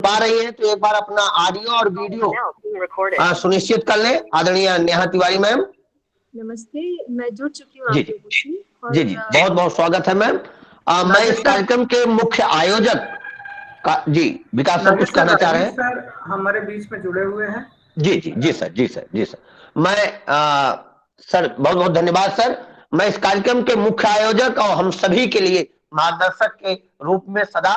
पा रही हैं तो एक बार अपना ऑडियो और वीडियो सुनिश्चित कर लें। आदरणीय नेहा तिवारी मैम। नमस्ते, मैं जुड़ चुकी हूँ जी आप लोगों से। जी जी, बहुत बहुत स्वागत है मैम। मैं इस कार्यक्रम के मुख्य आयोजक का जी विकास सर कुछ कहना चाह रहे हैं। सर हमारे बीच में जुड़े हुए हैं। जी जी जी सर, जी सर, जी सर। मैं सर बहुत बहुत धन्यवाद सर। मैं इस कार्यक्रम के मुख्य आयोजक और हम सभी के लिए मार्गदर्शक के रूप में सदा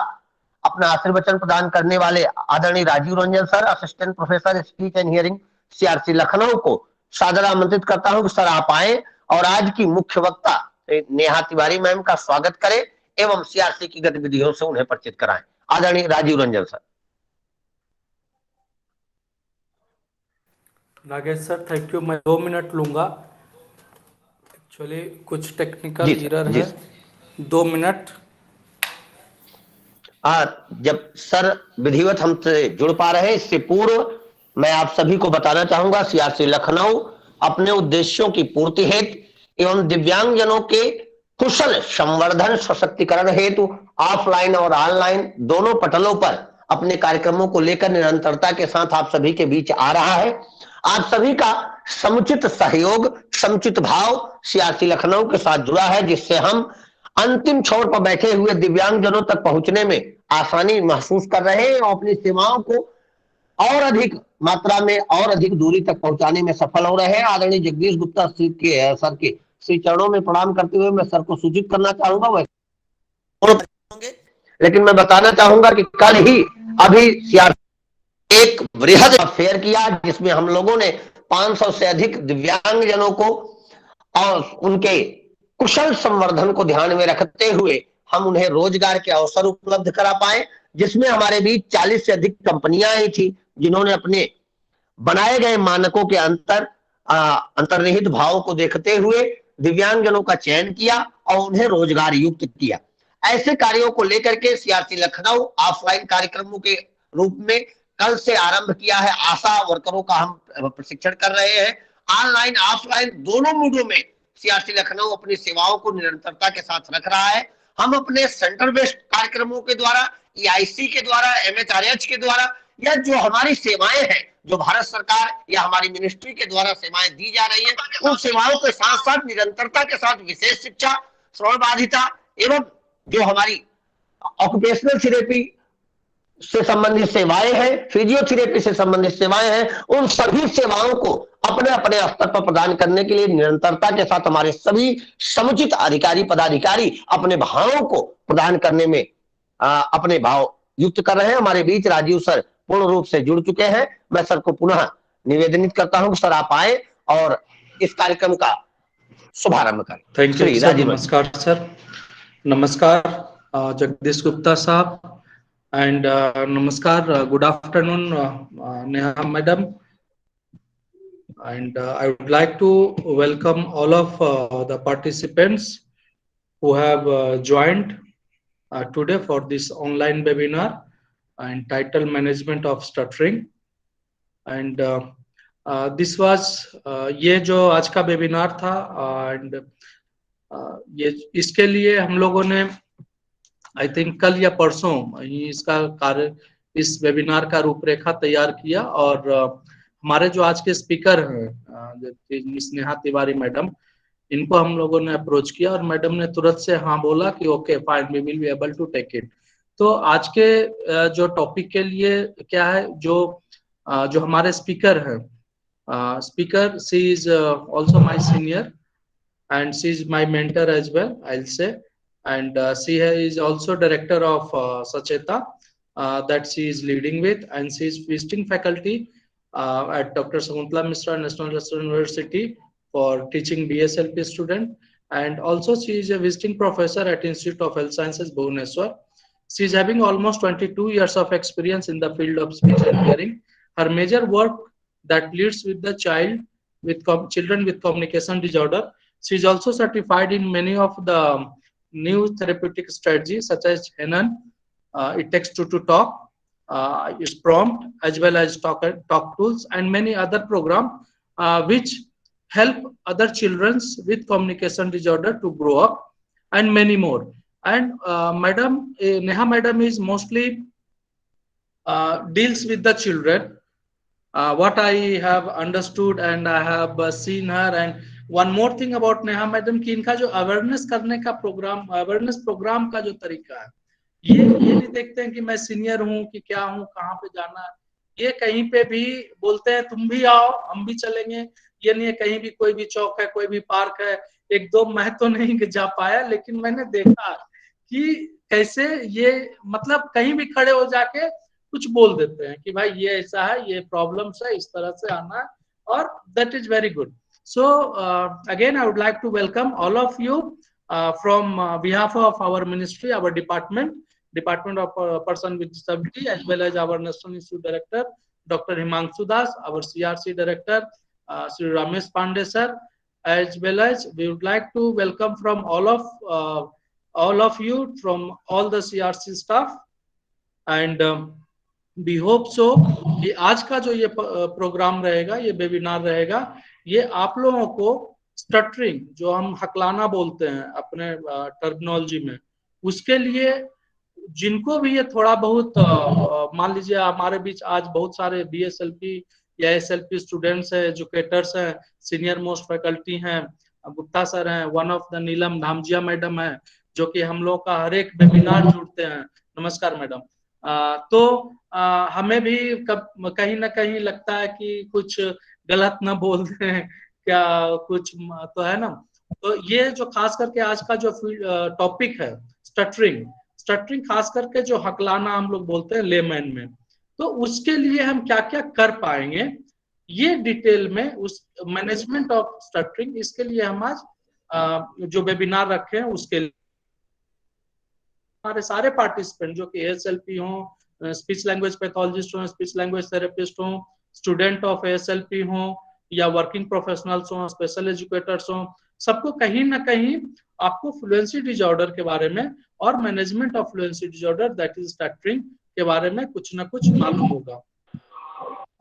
अपना आशीर्वचन प्रदान करने वाले आदरणीय Rajiv Ranjan sir, assistant professor speech and hearing CRC Lucknow को सादर आमंत्रित करता हूं कि सर आप आए और आज की मुख्य वक्ता नेहा तिवारी मैम का स्वागत करें एवं सीआरसी की गतिविधियों से उन्हें परिचित कराएं। आदरणीय Rajiv Ranjan sir. Nagesh sir thank you. मैं 2 मिनट लूंगा, एक्चुअली कुछ टेक्निकल एरर है। 2 मिनट। जब सर विधिवत हमसे जुड़ पा रहे हैं, इससे पूर्व मैं आप सभी को बताना चाहूंगा सीआरसी लखनऊ अपने उद्देश्यों की पूर्ति हेतु एवं दिव्यांगजनों के कुशल संवर्धन सशक्तिकरण हेतु ऑफलाइन और ऑनलाइन दोनों पटलों पर अपने कार्यक्रमों को लेकर निरंतरता के साथ आप सभी के बीच आ रहा है। आप सभी का समुचित सहयोग, समुचित भाव सीआरसी लखनऊ के साथ जुड़ा है, जिससे हम अंतिम छोर पर बैठे हुए दिव्यांगजनों तक पहुंचने में आसानी महसूस कर रहे हैं और अपनी सेवाओं को और अधिक मात्रा में और अधिक दूरी तक पहुंचाने में सफल हो रहे हैं। आदरणीय जगदीश गुप्ता सर के श्री चरणों में प्रणाम करते हुए मैं सर को सूचित करना चाहूंगा वह, लेकिन मैं बताना चाहूंगा कि कल ही अभी सीआरसी एक वृहद फेयर किया जिसमें हम लोगों ने 500 से अधिक दिव्यांगजनों को और उनके कुशल संवर्धन को ध्यान में रखते हुए हम उन्हें रोजगार के अवसर उपलब्ध करा पाए, जिसमें हमारे बीच 40 से अधिक कंपनियां आई थी जिन्होंने अपने बनाए गए मानकों के अंतर्निहित भाव को देखते हुए दिव्यांगजनों का चयन किया और उन्हें रोजगार युक्त किया। ऐसे कार्यों को लेकर के सीआरसी लखनऊ ऑफलाइन कार्यक्रमों के रूप में कल से आरंभ किया है। आशा वर्करों का हम प्रशिक्षण कर रहे हैं। ऑनलाइन ऑफलाइन दोनों मोडों में सीआरसी लखनऊ अपनी सेवाओं को निरंतरता के साथ रख रहा है। हम अपने सेंटर बेस्ड कार्यक्रमों के द्वारा, ईआईसी के द्वारा, एमएचआरएच के द्वारा या जो हमारी सेवाएं हैं जो भारत सरकार या हमारी मिनिस्ट्री के द्वारा सेवाएं दी जा रही हैं, उन सेवाओं के साथ साथ निरंतरता के साथ विशेष शिक्षा, श्रवण बाधिता एवं जो हमारी ऑक्युपेशनल थेरेपी से संबंधित सेवाएं हैं, फिजियोथेरेपी से संबंधित सेवाएं हैं, उन सभी सेवाओं को अपने अपने स्तर पर प्रदान करने के लिए निरंतरता के साथ हमारे सभी समुचित अधिकारी पदाधिकारी अपने भावों को प्रदान करने में अपने भाव युक्त कर रहे हैं। हमारे बीच राजीव सर पूर्ण रूप से जुड़ चुके हैं। मैं सर को पुनः निवेदनित करता हूं कि सर आप आए और इस कार्यक्रम का शुभारंभ करें। Thank you sir. नमस्कार सर। नमस्कार जगदीश गुप्ता साहब एंड नमस्कार, good afternoon Neha madam, and I would like to welcome all of the participants who have joined today for this online webinar entitled Management of Stuttering. And this was ये जो आज का webinar था and ये इसके लिए हम लोगों ने आई थिंक कल या परसों इसका कार्य, इस वेबिनार का रूपरेखा तैयार किया और हमारे जो आज के स्पीकर हैं मिस नेहा तिवारी मैडम, इनको हम लोगों ने अप्रोच किया और मैडम ने तुरंत से हाँ बोला कि okay fine, we will be able to take it. तो आज के जो टॉपिक के लिए क्या है, जो हमारे स्पीकर हैं, speaker she is also my senior and she is my mentor as well, I will say, and she is also director of Sacheta that she is leading with, and she is visiting faculty at Dr. Sakuntala Mishra National University for teaching BSLP student, and also she is a visiting professor at Institute of Health Sciences Bhubaneswar. She is having almost 22 years of experience in the field of speech and hearing. Her major work that leads with the children with communication disorder. She is also certified in many of the new therapeutic strategies such as Henan, it takes two to talk, is prompt, as well as talk tools, and many other programs which help other children with communication disorder to grow up, and many more. And Madam Neha Madam is mostly deals with the children. What I have understood and I have seen her, and one more thing about Neha madam कि इनका जो awareness करने का programme, awareness programme का जो तरीका है, ये नहीं देखते हैं कि मैं सीनियर हूँ कि क्या हूँ, कहाँ पे जाना है। ये कहीं पे भी बोलते हैं तुम भी आओ हम भी चलेंगे। ये नहीं है कहीं भी कोई भी चौक है, कोई भी पार्क है। एक दो मैं तो नहीं जा पाया, लेकिन मैंने देखा कि कैसे ये मतलब कहीं भी खड़े हो जाके कुछ बोल देते हैं कि भाई ये ऐसा है, ये प्रॉब्लम्स है, इस तरह से आना है, और that is very good. So again I would like to welcome all of you from behalf of our ministry, our Department of Person with Disability, as well as our National Institute Director, Dr. Himanshu Das, our CRC Director, Sri Ramesh Pandey sir, as well as we would like to welcome from all of you from all the CRC staff, and we hope so कि आज का जो ये programme रहेगा, ये webinar रहेगा, ये आप लोगों को स्टटरिंग जो हम हकलाना बोलते हैं अपने टर्मिनोलॉजी में, उसके लिए जिनको भी ये थोड़ा बहुत मान लीजिए हमारे बीच आज बहुत सारे BSLP या SLP स्टूडेंट्स हैं, एजुकेटर्स हैं, सीनियर मोस्ट फैकल्टी हैं, गुप्ता सर हैं, one of the Neelam Dhamija madam है जो कि हम लोग का हर एक वेबिनार जुड़ते हैं। नमस्कार मैडम। तो हमें भी कहीं ना कहीं लगता है कि कुछ गलत ना बोल दें क्या, कुछ तो है ना। तो ये जो खास करके आज का जो टॉपिक है स्टटरिंग खास करके जो हकलाना हम लोग बोलते हैं लेमैन में, तो उसके लिए हम क्या क्या कर पाएंगे ये डिटेल में उस मैनेजमेंट ऑफ स्टटरिंग, इसके लिए हम आज जो वेबिनार रखे हैं उसके लिए हमारे सारे पार्टिसिपेंट जो कि ASLP हो, स्पीच लैंग्वेज पैथोलॉजिस्ट हो, स्पीच लैंग्वेज थेरेपिस्ट हो, स्टूडेंट ऑफ ASLP हो या वर्किंग प्रोफेशनल्स हो, स्पेशल एजुकेटर्स हो, सबको कहीं ना कहीं आपको फ्लुएंसी डिसऑर्डर के बारे में और management of fluency disorder that is stuttering के बारे में कुछ ना कुछ मालूम होगा।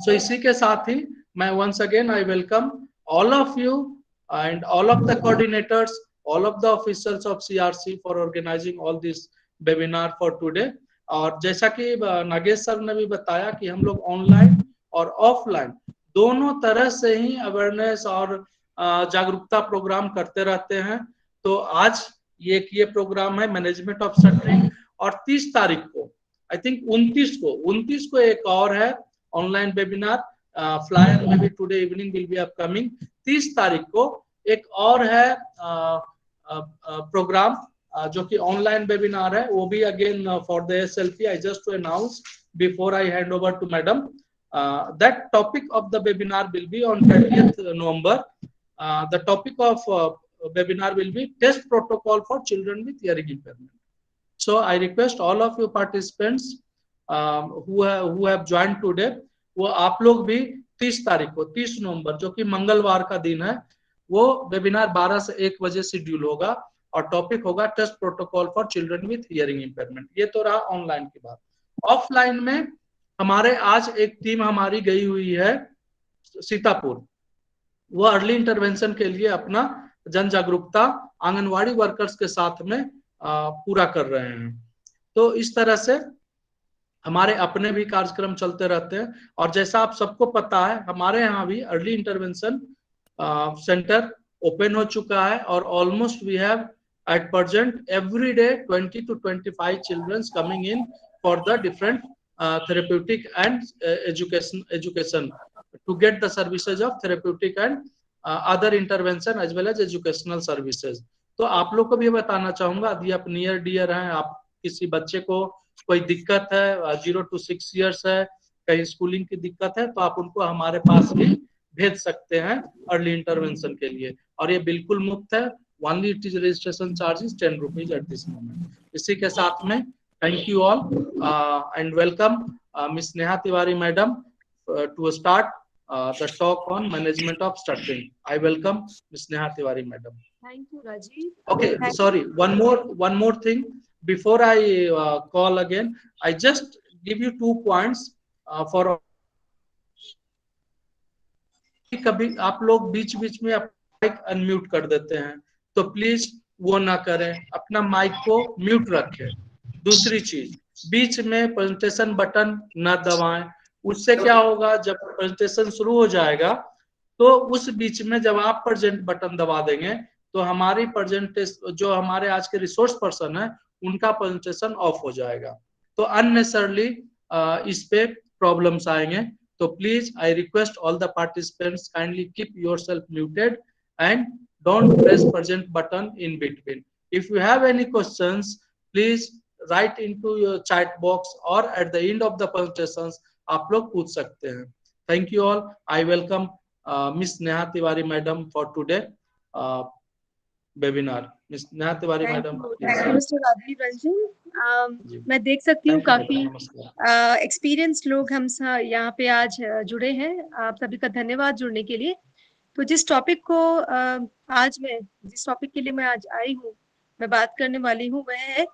सो इसी के साथ ही मैं once again I welcome all of you and all of the coordinators, all of the officials of CRC for organizing all this webinar for today। और जैसा कि नागेश सर ने भी बताया कि हम लोग ऑनलाइन और ऑफलाइन दोनों तरह से ही अवेयरनेस और जागरूकता प्रोग्राम करते रहते हैं। तो आज ये प्रोग्राम है मैनेजमेंट ऑफ स्टटरिंग, और 30 तारीख को आई थिंक 29 को एक और है ऑनलाइन वेबिनार, फ्लायर में भी today evening will be upcoming. 30 तारीख को एक और है प्रोग्राम जो कि ऑनलाइन वेबिनार है, वो भी again for the ASLP। I just to announce before I hand over to madam that topic of the webinar will be on 30th November। The topic of webinar will be test protocol for children with hearing impairment। So I request all of you participants who have joined today, वो आप लोग भी 30 तारीख को 30 नवंबर जो कि मंगलवार का दिन है, वो वेबिनार 12 से 1 बजे शेड्यूल होगा और टॉपिक होगा test protocol for children with hearing impairment. ये तो रहा ऑनलाइन की बात। ऑफलाइन में हमारे आज एक टीम हमारी गई हुई है सीतापुर, वो अर्ली इंटरवेंशन के लिए अपना जन जागरूकता आंगनवाड़ी वर्कर्स के साथ में पूरा कर रहे हैं। तो इस तरह से हमारे अपने भी कार्यक्रम चलते रहते हैं। और जैसा आप सबको पता है हमारे यहाँ भी अर्ली इंटरवेंशन सेंटर ओपन हो चुका है और almost we have at present every day 20 to 25 children coming in for the different therapeutic and education to get the services of therapeutic and other intervention as well as educational services। तो आप लोग को भी बताना चाहूंगा, यदि आप near dear हैं, आप किसी बच्चे को कोई दिक्कत है 0 to 6 years है, कहीं स्कूलिंग की दिक्कत है, तो आप उनको हमारे पास भी भेज सकते हैं अर्ली इंटरवेंशन के लिए, और ये बिल्कुल मुफ्त है। Only it is registration charge is 10 rupees at this moment। इसी के साथ में thank you all and welcome Miss Neha Tiwari madam to start the talk on management of stuttering। I welcome Miss Neha Tiwari madam। Thank you, Rajiv. Okay, sorry, one more thing before I call again, I just give you 2 points for कभी आप लोग बीच बीच में mic unmute कर देते हैं, तो please वो ना करें, अपना माइक को म्यूट रखें। दूसरी चीज, बीच में प्रेजेंटेशन बटन न दबाएं। उससे क्या होगा, जब प्रेजेंटेशन शुरू हो जाएगा तो उस बीच में जब आप प्रेजेंट बटन दबा देंगे तो हमारी प्रेजेंटेशन, जो हमारे आज के रिसोर्स पर्सन है, उनका प्रेजेंटेशन ऑफ हो जाएगा। तो अननेसेसरली इस पे प्रॉब्लम्स आएंगे। तो please I request all the participants, kindly keep yourself muted and don't press present button in between. If you have any questions, please write into your chat box or at the end of the presentations आप लोग पूछ सकते हैं। Thank you all. I welcome Miss Neha Tiwari madam for today webinar. Miss Neha Tiwari madam. Thank you mister Rajiv Ranjan. मैं देख सकती हूँ काफी एक्सपीरियंस्ड लोग हम यहाँ पे आज जुड़े हैं। आप सभी का धन्यवाद जुड़ने के लिए। तो जिस टॉपिक के लिए मैं आज आई हूँ, मैं बात करने वाली हूँ, वह है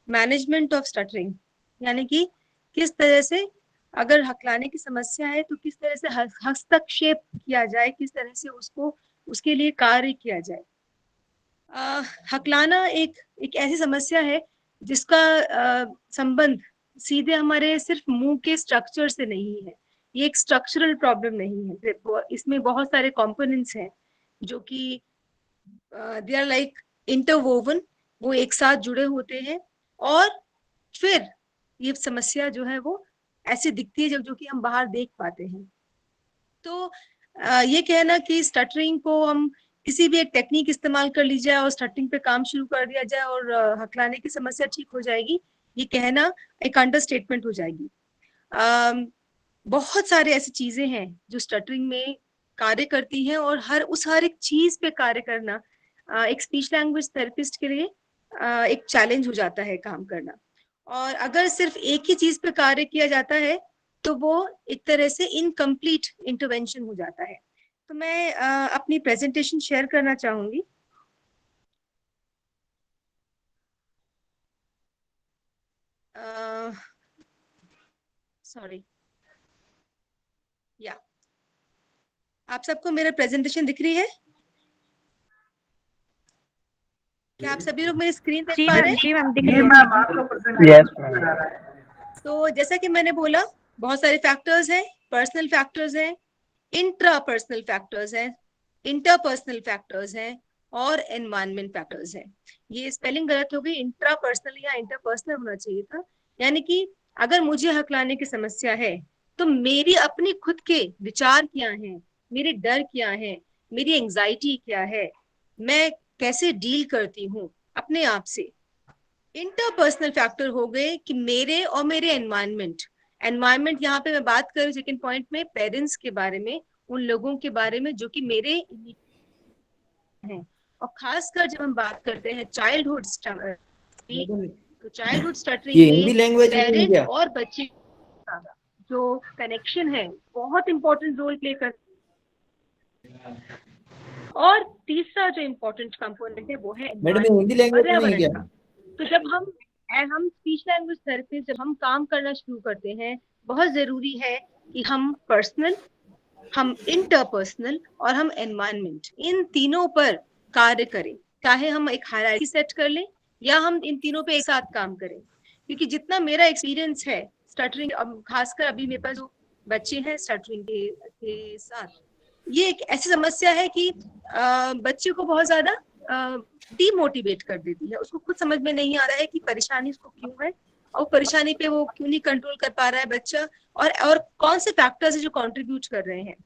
मैनेजमेंट ऑफ स्टटरिंग। यानी कि किस तरह से अगर हकलाने की समस्या है तो किस तरह से हस्तक्षेप किया जाए, किस तरह से उसके लिए कार्य किया जाए। हकलाना एक ऐसी समस्या है जिसका संबंध सीधे हमारे सिर्फ मुंह के स्ट्रक्चर से नहीं है। ये एक स्ट्रक्चरल प्रॉब्लम नहीं है, इसमें बहुत सारे कंपोनेंट्स हैं जो कि दे आर लाइक इंटरवोवन, वो एक साथ जुड़े होते हैं और फिर ये समस्या जो है वो ऐसी दिखती है जो कि हम बाहर देख पाते हैं। तो ये कहना कि स्टटरिंग को हम किसी भी एक टेक्निक इस्तेमाल कर ली जाए और स्टटरिंग पे काम शुरू कर दिया जाए और हकलाने की समस्या ठीक हो जाएगी, ये कहना एक अंडरस्टेटमेंट हो जाएगी। बहुत सारे ऐसी चीजें हैं जो स्टटरिंग में कार्य करती हैं और हर एक चीज पे कार्य करना एक स्पीच लैंग्वेज थेरेपिस्ट के लिए एक चैलेंज हो जाता है काम करना। और अगर सिर्फ एक ही चीज पे कार्य किया जाता है तो वो एक तरह से इनकम्प्लीट इंटरवेंशन हो जाता है। तो मैं अपनी प्रेजेंटेशन शेयर करना चाहूंगी। सॉरी, या आप सबको मेरा प्रेजेंटेशन दिख रही है? क्या आप सभी लोग मेरी स्क्रीन देख पा रहे हैं? जी मैम, दिख रही है। तो जैसा कि मैंने बोला, बहुत सारे फैक्टर्स हैं। पर्सनल फैक्टर्स हैं, इंट्रापर्सनल फैक्टर्स हैं, इंटरपर्सनल फैक्टर्स हैं और एनवायरनमेंट फैक्टर्स हैं। ये स्पेलिंग गलत हो गई, इंट्रापर्सनल या इंटरपर्सनल होना चाहिए था। यानी कि अगर मुझे हकलाने की समस्या है तो मेरी अपनी खुद के विचार क्या हैं, मेरे डर क्या हैं, मेरी एंजाइटी क्या है, मैं कैसे डील करती हूँ अपने आप से। इंटरपर्सनल फैक्टर हो गए कि मेरे और मेरे एनवायरनमेंट यहाँ पे मैं बात करूँ सेकंड पॉइंट में पेरेंट्स के बारे में, उन लोगों के बारे में जो कि मेरे हैं। और खासकर जब हम बात करते हैं चाइल्डहुड तो चाइल्डहुड स्टटरिंग में पेरेंट और बच्चे का जो कनेक्शन है बहुत इंपॉर्टेंट रोल प्ले करता है। और तीसरा जो इम्पोर्टेंट कंपोनेंट है वो है पर्यावरण का। तो जब हम स्पीच लैंग्वेज थेरेपिस्ट जब हम काम करना शुरू करते हैं, बहुत जरूरी है कि हम पर्सनल, हम इंटरपर्सनल और हम एनवायरनमेंट, इन तीनों पर कार्य करें। चाहे हम एक हायरार्की सेट कर लें या हम इन तीनों पे एक साथ काम करें। क्योंकि जितना मेरा एक्सपीरियंस है स्टटरिंग, खासकर अभी मेरे पास जो बच्चे हैं स्टटरिंग के साथ, ये एक ऐसी समस्या है कि बच्चे को बहुत ज्यादा डीमोटिवेट कर देती है। उसको खुद समझ में नहीं आ रहा है कि परेशानी उसको क्यों है और परेशानी पे वो क्यों नहीं कंट्रोल कर पा रहा है बच्चा, और कौन से फैक्टर्स है जो कंट्रीब्यूट कर रहे हैं।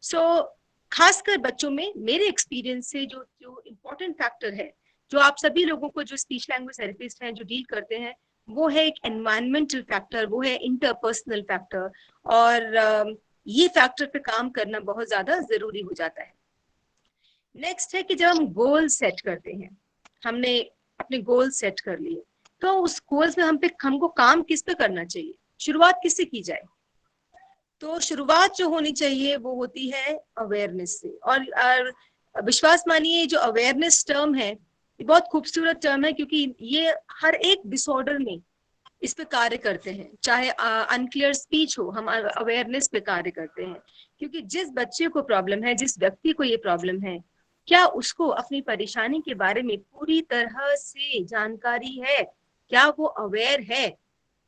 सो खासकर बच्चों में मेरे एक्सपीरियंस से जो इम्पोर्टेंट फैक्टर है, जो आप सभी लोगों को जो स्पीच लैंग्वेज थेरेपिस्ट हैं जो डील करते हैं, वो है एक एनवायरमेंटल फैक्टर, वो है इंटरपर्सनल फैक्टर। और ये फैक्टर पे काम करना बहुत ज्यादा जरूरी हो जाता है। नेक्स्ट है कि जब हम गोल सेट करते हैं, हमने अपने गोल सेट कर लिए, तो उस गोल्स में हमको काम किस पे करना चाहिए, शुरुआत किससे की जाए? तो शुरुआत जो होनी चाहिए वो होती है अवेयरनेस से। और विश्वास मानिए, जो अवेयरनेस टर्म है ये बहुत खूबसूरत टर्म है, क्योंकि ये हर एक डिसऑर्डर में इस पे कार्य करते हैं। चाहे अनक्लियर स्पीच हो, हम अवेयरनेस पे कार्य करते हैं। क्योंकि जिस बच्चे को प्रॉब्लम है, जिस व्यक्ति को ये प्रॉब्लम है, क्या उसको अपनी परेशानी के बारे में पूरी तरह से जानकारी है? क्या वो अवेयर है?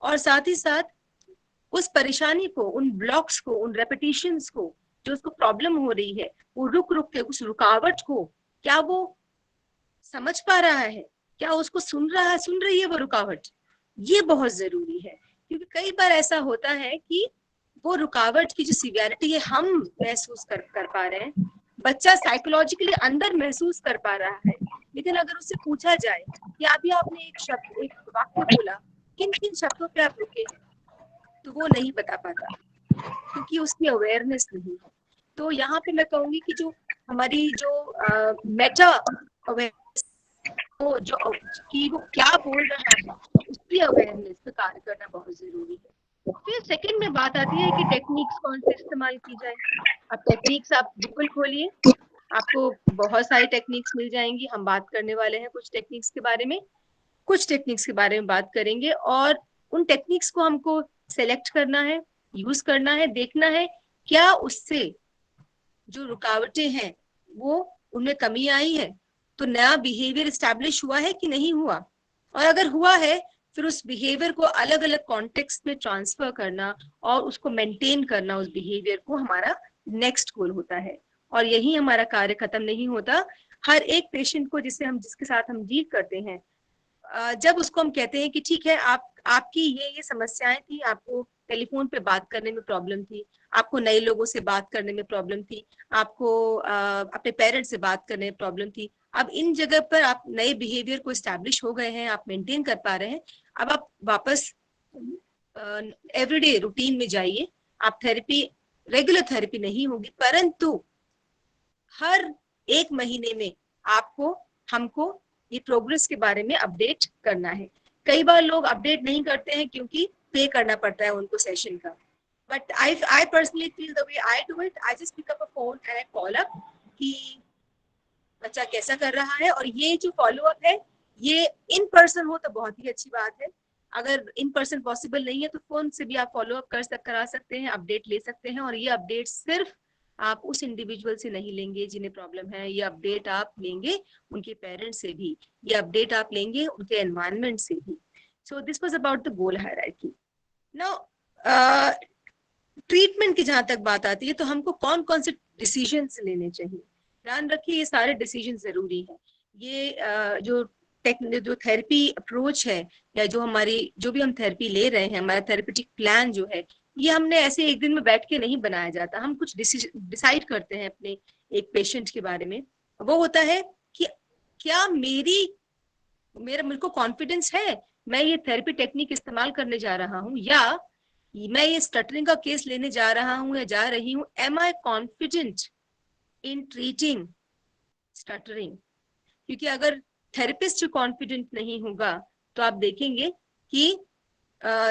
और साथ ही साथ उस परेशानी को, उन ब्लॉक्स को, उन रेपिटेशंस को, जो उसको प्रॉब्लम हो रही है, वो रुक रुक के उस रुकावट को क्या वो समझ पा रहा है, क्या उसको सुन रही है वो रुकावट। ये बहुत जरूरी है, क्योंकि कई बार ऐसा होता है कि वो रुकावट की जो सिवियरिटी है हम महसूस कर पा रहे हैं, बच्चा साइकोलॉजिकली अंदर महसूस कर पा रहा है, लेकिन अगर उससे पूछा जाए कि अभी आपने एक वाक्य बोला, किन किन शब्दों पे आप रुके हैं, तो वो नहीं बता पाता, क्योंकि उसकी अवेयरनेस नहीं है। तो यहाँ पे मैं कहूंगी कि जो हमारी जो मेटा अवेयरनेस, जो कि वो क्या बोल रहा है, उसकी अवेयरनेस पे कार्य करना बहुत जरूरी है। फिर सेकंड में बात आती है कि टेक्निक्स कौन से इस्तेमाल की जाए। अब टेक्निक्स आप बिल्कुल खोलिए, आपको बहुत सारी टेक्निक्स मिल जाएंगी। हम बात करने वाले हैं कुछ टेक्निक्स के बारे में, कुछ टेक्निक्स के बारे में बात करेंगे, और उन टेक्निक्स को हमको सेलेक्ट करना है, यूज करना है, देखना है क्या उससे जो रुकावटें हैं वो उनमें कमी आई है, तो नया बिहेवियर स्टैब्लिश हुआ है कि नहीं हुआ, और अगर हुआ है फिर उस बिहेवियर को अलग अलग कॉन्टेक्स्ट में ट्रांसफर करना और उसको मेंटेन करना, उस बिहेवियर को हमारा नेक्स्ट गोल होता है। और यही हमारा कार्य खत्म नहीं होता। हर एक पेशेंट को जिसके साथ हम डील करते हैं, जब उसको हम कहते हैं कि ठीक है, आपकी ये समस्याएं थी, आपको टेलीफोन पे बात करने में प्रॉब्लम थी, आपको नए लोगों से बात करने में प्रॉब्लम थी, आपको अपने पेरेंट्स से बात करने में प्रॉब्लम थी, अब इन जगह पर आप नए बिहेवियर को एस्टैब्लिश हो गए हैं, आप मेंटेन कर पा रहे हैं, अब आप वापस एवरीडे रूटीन में जाइए। आप रेगुलर थेरेपी नहीं होगी, परंतु हर एक महीने में हमको ये प्रोग्रेस के बारे में अपडेट करना है। कई बार लोग अपडेट नहीं करते हैं क्योंकि पे करना पड़ता है उनको सेशन का, but I personally feel the way I do it, I just pick up a phone and I call up कि बच्चा कैसा कर रहा है। और ये जो फॉलो अप है ये इन पर्सन हो तो बहुत ही अच्छी बात है, अगर इन पर्सन पॉसिबल नहीं है तो फोन से भी आप फॉलो अप करा सकते हैं, अपडेट ले सकते हैं। और ये अपडेट सिर्फ आप उस इंडिविजुअल से नहीं लेंगे जिन्हें प्रॉब्लम है, ये अपडेट आप लेंगे उनके पेरेंट्स से भी, ये अपडेट आप लेंगे उनके एनवायरनमेंट से भी। So this was about the goal hierarchy. Now treatment की जहां तक बात आती है तो हमको कौन कौन से डिसीजंस लेने चाहिए। ध्यान रखिए ये सारे डिसीजन जरूरी है। ये जो थेरेपी अप्रोच है, या जो भी हम थेरेपी ले रहे हैं, हमारा थेरेपेटिक प्लान जो है, ये हमने ऐसे एक दिन में बैठ के नहीं बनाया जाता। हम कुछ डिसाइड करते हैं अपने एक पेशेंट के बारे में। वो होता है कि क्या मेरे को कॉन्फिडेंस है, मैं ये थेरेपी टेक्निक इस्तेमाल करने जा रहा हूँ, या मैं ये स्टटरिंग का केस लेने जा रहा हूँ या जा रही हूँ, am I confident in treating stuttering. क्योंकि अगर थेरेपिस्ट कॉन्फिडेंट नहीं होगा तो आप देखेंगे कि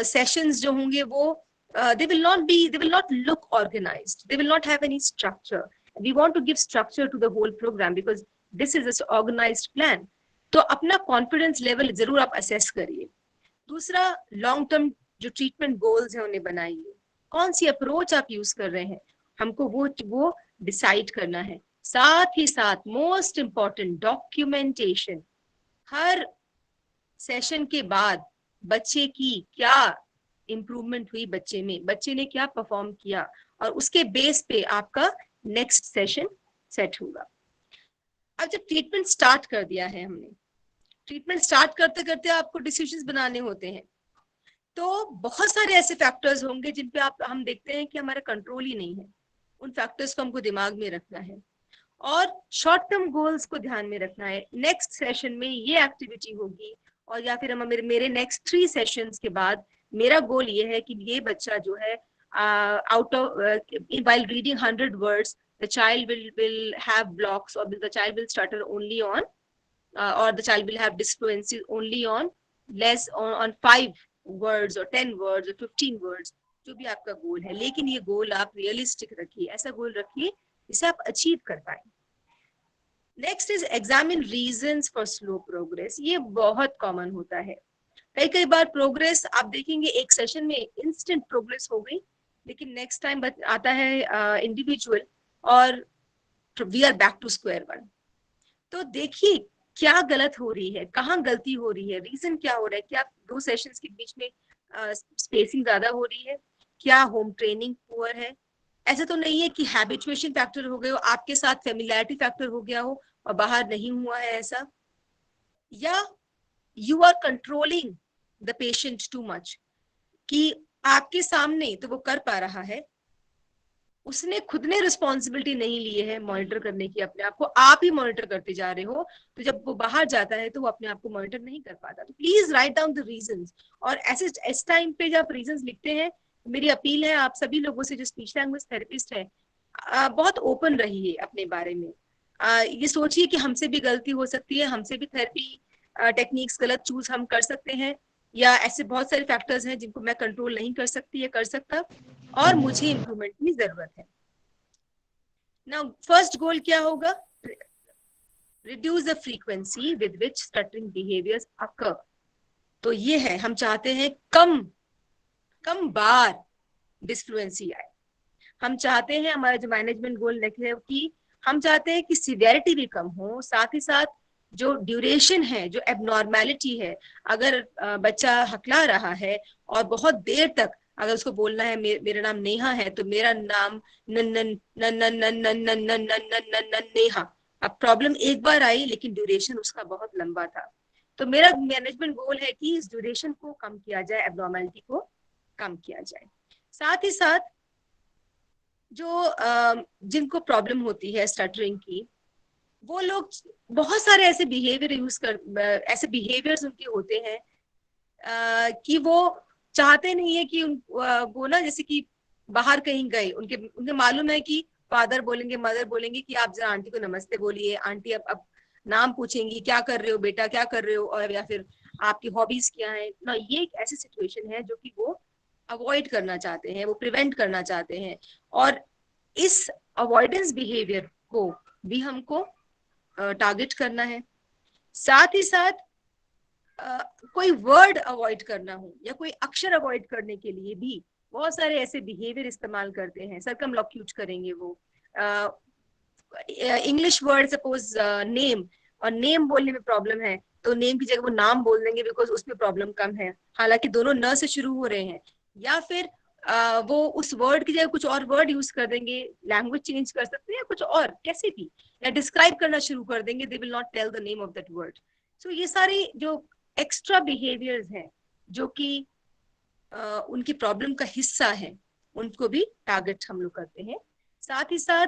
सेशंस जो होंगे वो they will not look organized, they will not have any structure. We want to give structure to the whole program because this is an organized plan. तो अपना कॉन्फिडेंस लेवल जरूर आप असेस करिए। दूसरा, लॉन्ग टर्म जो treatment goals हैं उन्हें बनाइए, कौन सी अप्रोच आप यूज कर रहे हैं हमको वो डिसाइड करना है। साथ ही साथ मोस्ट इंपॉर्टेंट, डॉक्यूमेंटेशन। हर सेशन के बाद बच्चे की क्या इंप्रूवमेंट हुई, बच्चे ने क्या परफॉर्म किया, और उसके बेस पे आपका नेक्स्ट सेशन सेट होगा। अब जब ट्रीटमेंट स्टार्ट कर दिया है हमने, ट्रीटमेंट स्टार्ट करते करते आपको डिसीजंस बनाने होते हैं, तो बहुत सारे ऐसे फैक्टर्स होंगे जिन पे हम देखते हैं कि हमारा कंट्रोल ही नहीं है। उन फैक्टर्स को हमको दिमाग में रखना है और शॉर्ट टर्म गोल्स को ध्यान में रखना है। नेक्स्ट सेशन में ये एक्टिविटी होगी, और या फिर मेरे नेक्स्ट 3 सेशंस के बाद मेरा गोल ये है कि ये बच्चा जो है out of while reading 100 words the child will have blocks, or the child will stutter only on or the child will have disfluency only on on 5 words or 10 words or 15 words, जो भी आपका गोल है। लेकिन ये गोल आप realistic रखिए, ऐसा गोल रखिए जिसे आप अचीव कर पाए। Next is examine reasons for slow progress. ये बहुत कॉमन होता है। कई बार प्रोग्रेस आप देखेंगे एक सेशन में इंस्टेंट प्रोग्रेस हो गई, लेकिन नेक्स्ट टाइम आता है इंडिविजुअल और we are back to square one. तो देखिए क्या गलत हो रही है, कहाँ गलती हो रही है, रीजन क्या हो रहा है, क्या 2 सेशंस के बीच में स्पेसिंग ज्यादा हो रही है, क्या होम ट्रेनिंग पुअर है, ऐसा तो नहीं है कि हैबिचुएशन फैक्टर हो गए हो, आपके साथ फेमिलियरिटी फैक्टर हो गया हो और बाहर नहीं हुआ है ऐसा, या you are controlling the patient too much, कि आपके सामने तो वो कर पा रहा है, उसने खुद ने रिस्पॉन्सिबिलिटी नहीं ली है मॉनिटर करने की, अपने आप को आप ही मॉनिटर करते जा रहे हो, तो जब वो बाहर जाता है तो वो अपने आप को मॉनिटर नहीं कर पाता। तो please write down the reasons, और ऐसे इस टाइम पे जब रीजंस लिखते हैं, मेरी अपील है आप सभी लोगों से जो स्पीच लैंग्वेज थेरेपिस्ट है, बहुत ओपन रहिए अपने बारे में। ये सोचिए कि हमसे भी गलती हो सकती है, हमसे भी थेरेपी टेक्निक्स गलत चूज हम कर सकते हैं, या ऐसे बहुत सारे फैक्टर्स हैं जिनको मैं कंट्रोल नहीं कर सकती या कर सकता, और मुझे इम्प्रूवमेंट की जरूरत है। नाउ फर्स्ट गोल क्या होगा? Reduce the frequency with which stuttering behaviours occur. तो ये है, हम चाहते हैं कम बार डिसफ्लुएंसी आए। हम चाहते हैं, हमारा जो मैनेजमेंट गोल है कि हम चाहते हैं कि सीवियरिटी भी कम हो, साथ ही साथ जो ड्यूरेशन है, जो एबनॉर्मेलिटी है, अगर बच्चा हकला रहा है और बहुत देर तक अगर उसको बोलना है मेरा नाम नेहा है, तो मेरा नाम नेहा। अब प्रॉब्लम एक बार आई लेकिन ड्यूरेशन उसका बहुत लंबा था, तो मेरा मैनेजमेंट गोल है कि इस ड्यूरेशन को कम किया जाए, एबनॉर्मेलिटी को कम किया जाए। साथ ही साथ जो जिनको प्रॉब्लम होती है स्टटरिंग की, वो लोग बहुत सारे ऐसे ऐसे बिहेवियर्स उनके होते हैं कि वो चाहते नहीं है कि वो ना, जैसे कि बाहर कहीं गए, उनके मालूम है कि फादर बोलेंगे, मदर बोलेंगे कि आप जरा आंटी को नमस्ते बोलिए, आंटी अब नाम पूछेंगी, क्या कर रहे हो बेटा, क्या कर रहे हो, और या फिर आपकी हॉबीज क्या है ना। ये एक ऐसी सिचुएशन है जो कि वो अवॉइड करना चाहते हैं, वो प्रिवेंट करना चाहते हैं, और इस अवॉइडेंस बिहेवियर को भी हमको टारगेट करना है। साथ ही साथ कोई वर्ड अवॉइड करना हो या कोई अक्षर अवॉइड करने के लिए भी बहुत सारे ऐसे बिहेवियर इस्तेमाल करते हैं, सर्कमलोक्यूट करेंगे वो, इंग्लिश वर्ड सपोज नेम, और नेम बोलने में प्रॉब्लम है तो नेम की जगह वो नाम बोल देंगे बिकॉज उसमें प्रॉब्लम कम है, हालांकि दोनों न से शुरू हो रहे हैं, या फिर वो उस वर्ड की जगह कुछ और वर्ड यूज कर देंगे, लैंग्वेज चेंज कर सकते हैं या कुछ और कैसे भी, या डिस्क्राइब करना शुरू कर देंगे, they will not tell the name of that word. So ये सारी जो एक्स्ट्रा बिहेवियर्स हैं जो कि उनकी प्रॉब्लम का हिस्सा है, उनको भी टारगेट हम लोग करते हैं। साथ ही साथ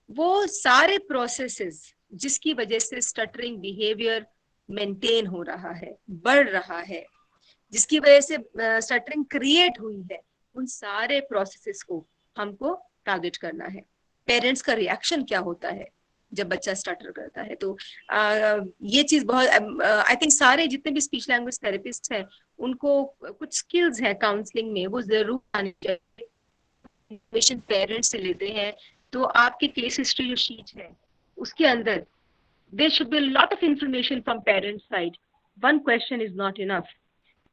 वो सारे प्रोसेसेस जिसकी वजह से स्टटरिंग बिहेवियर मेंटेन हो रहा है, बढ़ रहा है, जिसकी वजह से स्टटरिंग क्रिएट हुई है, उन सारे प्रोसेसेस को हमको टारगेट करना है। पेरेंट्स का रिएक्शन क्या होता है जब बच्चा स्टटर करता है, तो ये चीज बहुत आई थिंक सारे जितने भी स्पीच लैंग्वेज थेरेपिस्ट हैं उनको कुछ स्किल्स हैं काउंसलिंग में, वो जरूर आनी चाहिए। इन्फॉर्मेशन पेरेंट्स से लेते हैं तो आपकी केस हिस्ट्री जो शीट है उसके अंदर there should be a lot of information from parents side. One question is not enough.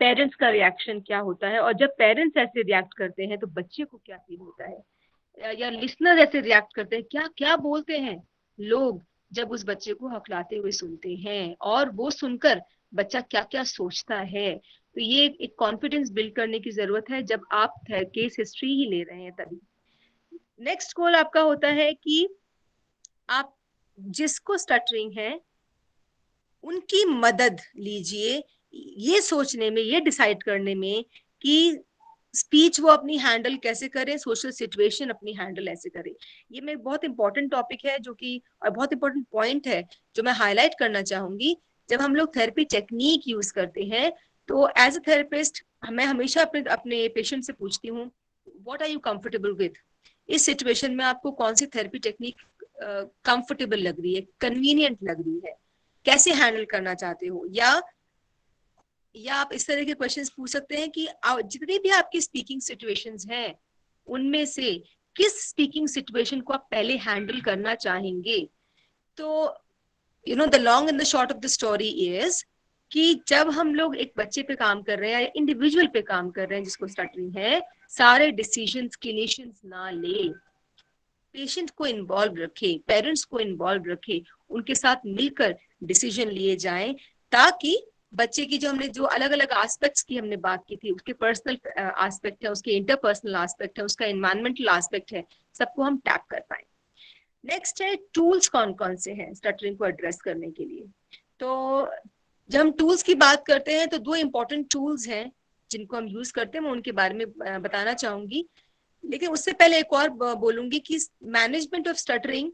Parents का रिएक्शन क्या होता है, और जब पेरेंट्स ऐसे रिएक्ट करते हैं तो बच्चे को क्या फील होता है, या लिसनर ऐसे रिएक्ट करते हैं, क्या क्या बोलते हैं लोग जब उस बच्चे को हकलाते हुए सुनते हैं, और वो सुनकर बच्चा क्या क्या सोचता है। तो ये एक कॉन्फिडेंस बिल्ड करने की जरूरत है जब आप केस हिस्ट्री ही ले रहे हैं तभी। नेक्स्ट गोल आपका होता है कि आप जिसको स्टटरिंग है उनकी मदद लीजिए ये सोचने में, ये डिसाइड करने में कि स्पीच वो अपनी हैंडल कैसे करे, सोशल सिचुएशन अपनी हैंडल ऐसे करे। ये मैं बहुत इंपॉर्टेंट टॉपिक है जो कि, और बहुत इंपॉर्टेंट पॉइंट है जो मैं हाईलाइट करना चाहूंगी। जब हम लोग थेरेपी टेक्निक यूज करते हैं तो एज अ थेरेपिस्ट मैं हमेशा अपने पेशेंट से पूछती हूँ what are you comfortable with, इस सिचुएशन में आपको कौन सी थेरेपी टेक्निक कंफर्टेबल लग रही है, कन्वीनियंट लग रही है, कैसे हैंडल करना चाहते हो, या आप इस तरह के क्वेश्चंस पूछ सकते हैं कि जितनी भी आपकी स्पीकिंग सिचुएशंस हैं उनमें से किस स्पीकिंग सिचुएशन को आप पहले हैंडल करना चाहेंगे। तो you know the long and the short of the story is कि जब हम लोग एक बच्चे पे काम कर रहे हैं या इंडिविजुअल पे काम कर रहे हैं जिसको स्टटरिंग है, सारे डिसीजंस क्लिनिशियंस ना ले, पेशेंट को इन्वॉल्व रखे, पेरेंट्स को इन्वॉल्व रखे, उनके साथ मिलकर डिसीजन लिए जाएं ताकि बच्चे की जो हमने जो अलग अलग एस्पेक्ट्स की हमने बात की थी, उसके पर्सनल एस्पेक्ट है, उसके इंटरपर्सनल एस्पेक्ट है, उसका एनवायरमेंटल एस्पेक्ट है, सबको हम टैप कर पाए। नेक्स्ट है टूल्स कौन कौन से हैं स्टटरिंग को एड्रेस करने के लिए। तो जब हम टूल्स की बात करते हैं तो दो इंपॉर्टेंट टूल्स हैं जिनको हम यूज करते हैं, मैं उनके बारे में बताना चाहूंगी। लेकिन उससे पहले एक और बोलूंगी कि मैनेजमेंट ऑफ स्टटरिंग,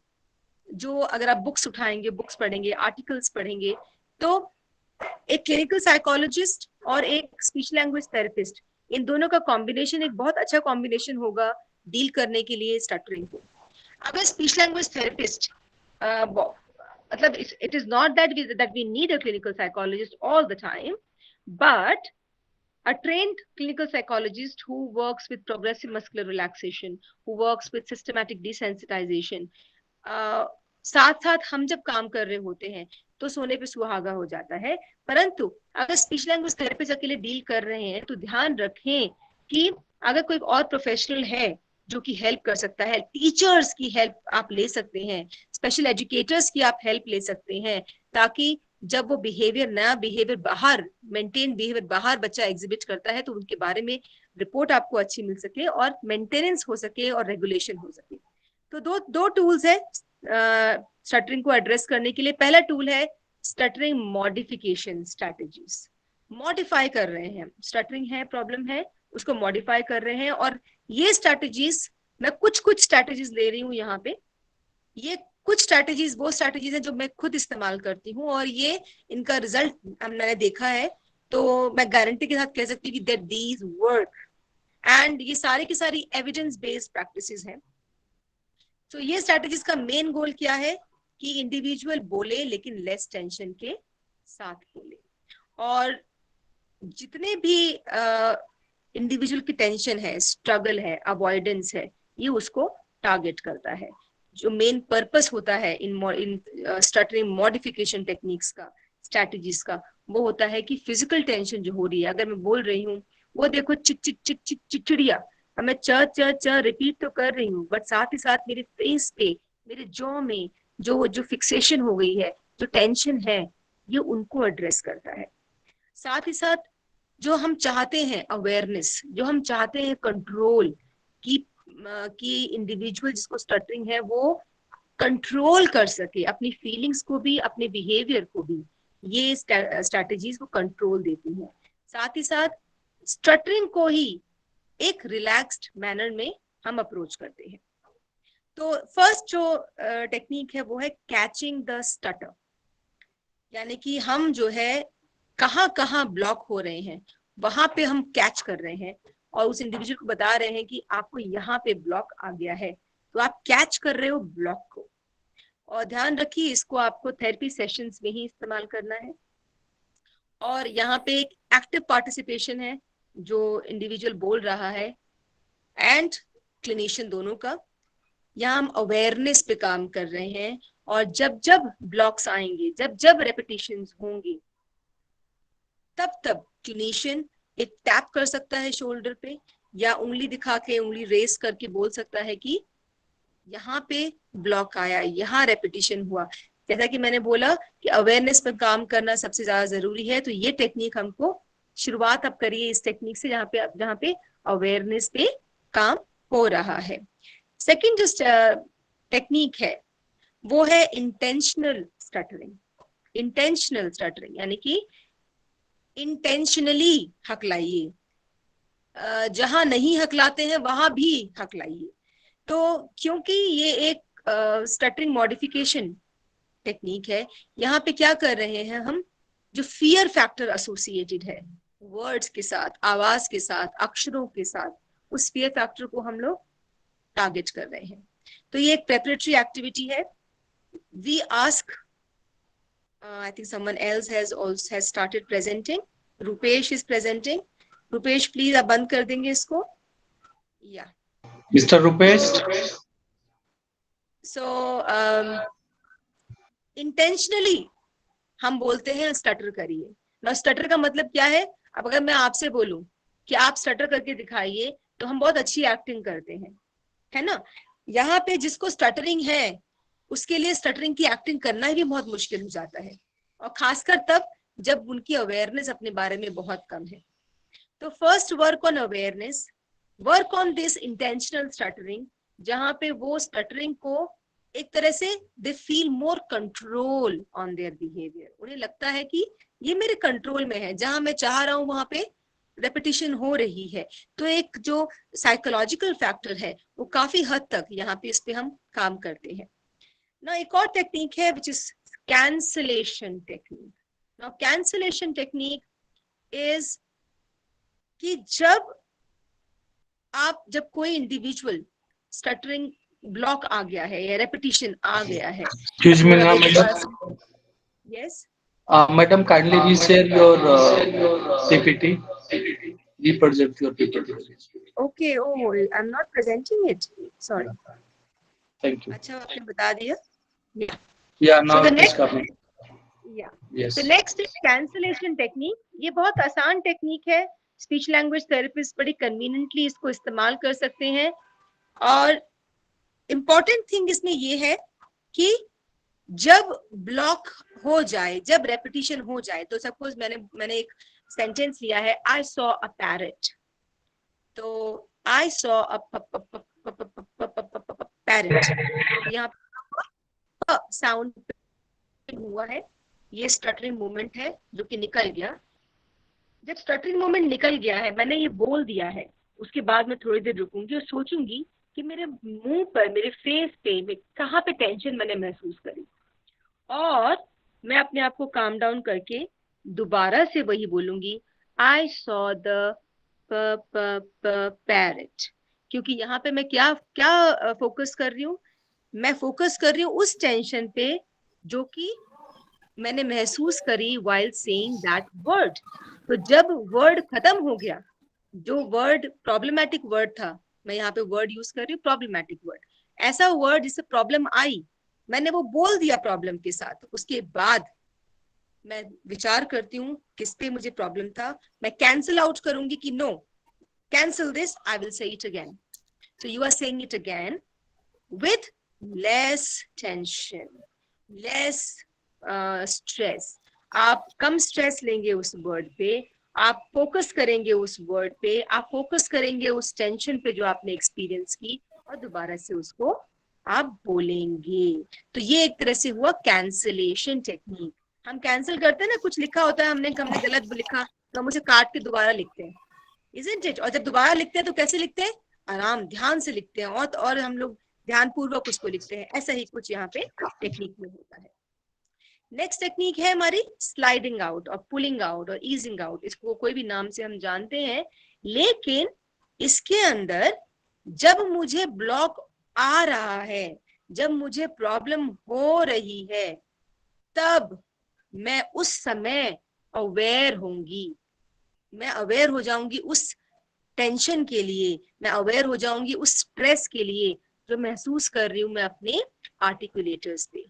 जो अगर आप बुक्स उठाएंगे, बुक्स पढ़ेंगे, आर्टिकल्स पढ़ेंगे, तो एक क्लिनिकल साइकोलॉजिस्ट और एक स्पीच लैंग्वेज थेरेपिस्ट, इन दोनों का कॉम्बिनेशन एक बहुत अच्छा कॉम्बिनेशन होगा डील करने के लिए स्टटरिंग को। अगर स्पीच लैंग्वेज थेरेपिस्ट, मतलब it is not that we need a clinical psychologist all the time, but a trained clinical psychologist who works with progressive muscular relaxation, who works with systematic desensitization, साथ साथ हम जब काम कर रहे होते हैं तो सोने पे सुहागा हो जाता है। परंतु अगर स्पीच लैंग्वेज थेरेपिस्ट अकेले डील कर रहे हैं तो ध्यान रखें कि अगर कोई और प्रोफेशनल है जो कि हेल्प कर सकता है, टीचर्स की हेल्प आप ले सकते हैं, स्पेशल एजुकेटर्स की आप हेल्प ले सकते हैं, ताकि जब वो बिहेवियर, नया बिहेवियर बाहर, मेंटेन बिहेवियर बाहर बच्चा एग्जिबिट करता है तो उनके बारे में रिपोर्ट आपको अच्छी मिल सके और मेंटेनेंस हो सके और रेगुलेशन हो सके। तो दो टूल्स है स्टटरिंग को एड्रेस करने के लिए। पहला टूल है स्टटरिंग मॉडिफिकेशन स्ट्रैटेजीज। मॉडिफाई कर रहे हैं, स्टटरिंग है, प्रॉब्लम है, उसको मॉडिफाई कर रहे हैं। और ये स्ट्रैटेजीज, मैं कुछ स्ट्रैटेजीज ले रही हूँ यहाँ पे। ये कुछ स्ट्रैटेजीज वो स्ट्रैटेजीज हैं जो मैं खुद इस्तेमाल करती हूँ और ये इनका रिजल्ट मैंने देखा है, तो मैं गारंटी के साथ कह सकती हूँ कि दैट दीज वर्क। एंड ये सारी की सारी एविडेंस बेस्ड प्रैक्टिसेस हैं। तो ये स्ट्रैटेजीज का मेन गोल क्या है कि इंडिविजुअल बोले लेकिन लेस टेंशन के साथ बोले, और जितने भी इंडिविजुअल की टेंशन है, स्ट्रगल है, अवॉइडेंस है, ये उसको टारगेट करता है। जो मेन पर्पस होता है इन स्टटरिंग मॉडिफिकेशन टेक्निक्स का, स्ट्रैटेजीज का, वो होता है कि फिजिकल टेंशन जो हो रही है, अगर मैं बोल रही हूँ वो देखो चिक चिक चिक चिक चिड़चिड़िया, मैं च च च रिपीट तो कर रही हूँ, बट साथ ही साथ मेरे फेस पे, मेरे जॉ में जो फिक्सेशन हो गई है, जो टेंशन है, ये उनको एड्रेस करता है। साथ ही साथ जो हम चाहते हैं अवेयरनेस, जो हम चाहते हैं कंट्रोल, कि इंडिविजुअल जिसको स्टटरिंग है वो कंट्रोल कर सके अपनी फीलिंग्स को भी, अपने बिहेवियर को भी, ये स्ट्रैटेजीज को कंट्रोल देती हैं। साथ ही साथ स्टटरिंग को ही एक रिलैक्स्ड मैनर में हम अप्रोच करते हैं। तो फर्स्ट जो टेक्निक है वो है कैचिंग द स्टटर, यानी कि हम जो है कहाँ कहाँ ब्लॉक हो रहे हैं वहां पे हम कैच कर रहे हैं और उस इंडिविजुअल को बता रहे हैं कि आपको यहाँ पे ब्लॉक आ गया है, तो आप कैच कर रहे हो ब्लॉक को। और ध्यान रखिए इसको आपको थेरेपी सेशंस में ही इस्तेमाल करना है। और यहाँ पे एक एक्टिव पार्टिसिपेशन है, जो इंडिविजुअल बोल रहा है एंड क्लिनिशियन दोनों का। यहाँ हम अवेयरनेस पे काम कर रहे हैं, और जब जब ब्लॉक्स आएंगे, जब जब रेपिटेशंस होंगी, तब तब क्लिनिशियन एक टैप कर सकता है शोल्डर पे, या उंगली दिखा के, उंगली रेस करके बोल सकता है कि यहाँ पे ब्लॉक आया, यहाँ रेपिटेशन हुआ। जैसा कि मैंने बोला कि अवेयरनेस पर काम करना सबसे ज्यादा जरूरी है, तो ये टेक्निक हमको शुरुआत अब करिए इस टेक्निक से जहाँ पे अवेयरनेस पे काम हो रहा है। सेकंड जो टेक्निक है वो है इंटेंशनल स्टटरिंग। इंटेंशनल स्टटरिंग यानी कि इंटेंशनली हकलाइए, जहां नहीं हकलाते हैं वहां भी हकलाइए। तो क्योंकि ये एक स्टटरिंग मॉडिफिकेशन टेक्निक है, यहाँ पे क्या कर रहे हैं हम, जो फियर फैक्टर एसोसिएटेड है वर्ड्स के साथ, आवाज के साथ, अक्षरों के साथ, उस फियर फैक्टर को हम लोग टारगेट कर रहे हैं। तो ये एक प्रेपरेटरी एक्टिविटी है। We ask, I think someone else has started presenting. Rupesh is presenting. Rupesh, please आप बंद कर देंगे इसको? Yeah. Mr. Rupesh. So intentionally हम बोलते हैं स्टटर करिए। ना स्टटर का मतलब क्या है? अब अगर मैं आपसे बोलूं कि आप स्टटर करके दिखाइए, तो हम बहुत अच्छी एक्टिंग करते हैं, है ना। यहाँ पे जिसको स्टटरिंग है उसके लिए स्टटरिंग की एक्टिंग करना ही बहुत मुश्किल हो जाता है, और खासकर तब जब उनकी अवेयरनेस अपने बारे में बहुत कम है। तो first work on awareness, work on this intentional stuttering, जहां पे वो स्टटरिंग को एक तरह से they feel more control on their behaviour, उन्हें लगता है कि ये मेरे कंट्रोल में है, जहां मैं चाह रहा हूं वहां पे रेपिटेशन हो रही है। तो एक जो साइकोलॉजिकल फैक्टर है वो काफी हद तक यहाँ पे इस पे हम काम करते हैं ना। एक और टेक्निक है which is cancellation technique. Now cancellation technique is कि जब कोई इंडिविजुअल स्टटरिंग ब्लॉक आ गया है या रेपिटेशन आ गया है, Excuse me, madam. Yes Madam, kindly reshare your PPT. Represent your PPT. Okay, oh I am not presenting it, sorry. Thank you. अच्छा, आपने बता दिया। Yeah, now the it is next- coming. या Yes. तो next cancellation technique, ये बहुत आसान technique है, स्पीच लैंग्वेज थेरेपिस्ट बड़ी कन्वीनियंटली इसको इस्तेमाल कर सकते हैं। और इम्पोर्टेंट थिंग इसमें ये है कि जब ब्लॉक हो जाए, जब रेपिटेशन हो जाए, तो सपोज मैंने एक सेंटेंस लिया है, आई सॉ अ पैरेट, तो आई सॉ अ पैरेट, यहाँ साउंड हुआ है, ये स्टटरिंग मोमेंट है जो कि निकल गया। जब स्टटरिंग मोमेंट निकल गया है, मैंने ये बोल दिया है, उसके बाद मैं थोड़ी देर रुकूंगी और सोचूंगी कि मेरे मुंह पर, मेरे फेस पे कहाँ पे टेंशन मैंने महसूस करी, और मैं अपने आप को काम डाउन करके दोबारा से वही बोलूंगी, आई सॉ द पैरेट। क्योंकि यहाँ पे मैं क्या क्या फोकस कर रही हूँ, मैं फोकस कर रही हूँ उस टेंशन पे जो कि मैंने महसूस करी while saying that word। तो जब वर्ड खत्म हो गया, जो वर्ड प्रॉब्लमैटिक वर्ड था, मैं यहाँ पे वर्ड यूज कर रही हूँ प्रॉब्लमैटिक वर्ड, ऐसा वर्ड जिससे प्रॉब्लम आई, मैंने वो बोल दिया प्रॉब्लम के साथ, उसके बाद मैं विचार करती हूँ किस पे मुझे प्रॉब्लम था, मैं कैंसिल आउट करूंगी कि no, cancel this, I will say it again. So you are saying it again with less tension, less stress। आप कम स्ट्रेस लेंगे उस वर्ड पे, आप फोकस करेंगे उस वर्ड पे, आप फोकस करेंगे उस टेंशन पे जो आपने एक्सपीरियंस की, और दोबारा से उसको आप बोलेंगे। तो ये एक तरह से हुआ कैंसलेशन टेक्निक। हम कैंसिल करते हैं ना, कुछ लिखा होता है, हमने गलत लिखा तो हम उसे काट के दोबारा लिखते हैं, isn't it? और जब दोबारा लिखते हैं तो कैसे लिखते हैं, आराम ध्यान से लिखते हैं, और हम लोग ध्यान पूर्वक उसको लिखते हैं। ऐसा ही कुछ यहाँ पे टेक्निक में होता है। नेक्स्ट टेक्निक है हमारी स्लाइडिंग आउट और पुलिंग आउट और ईजिंग आउट। इसको कोई भी नाम से हम जानते हैं, लेकिन इसके अंदर जब मुझे ब्लॉक आ रहा है, जब मुझे प्रॉब्लम हो रही है, तब मैं उस समय अवेयर होंगी, मैं अवेयर हो जाऊंगी उस टेंशन के लिए, मैं अवेयर हो जाऊंगी उस स्ट्रेस के लिए जो महसूस कर रही हूँ मैं अपने आर्टिकुलेटर्स पे।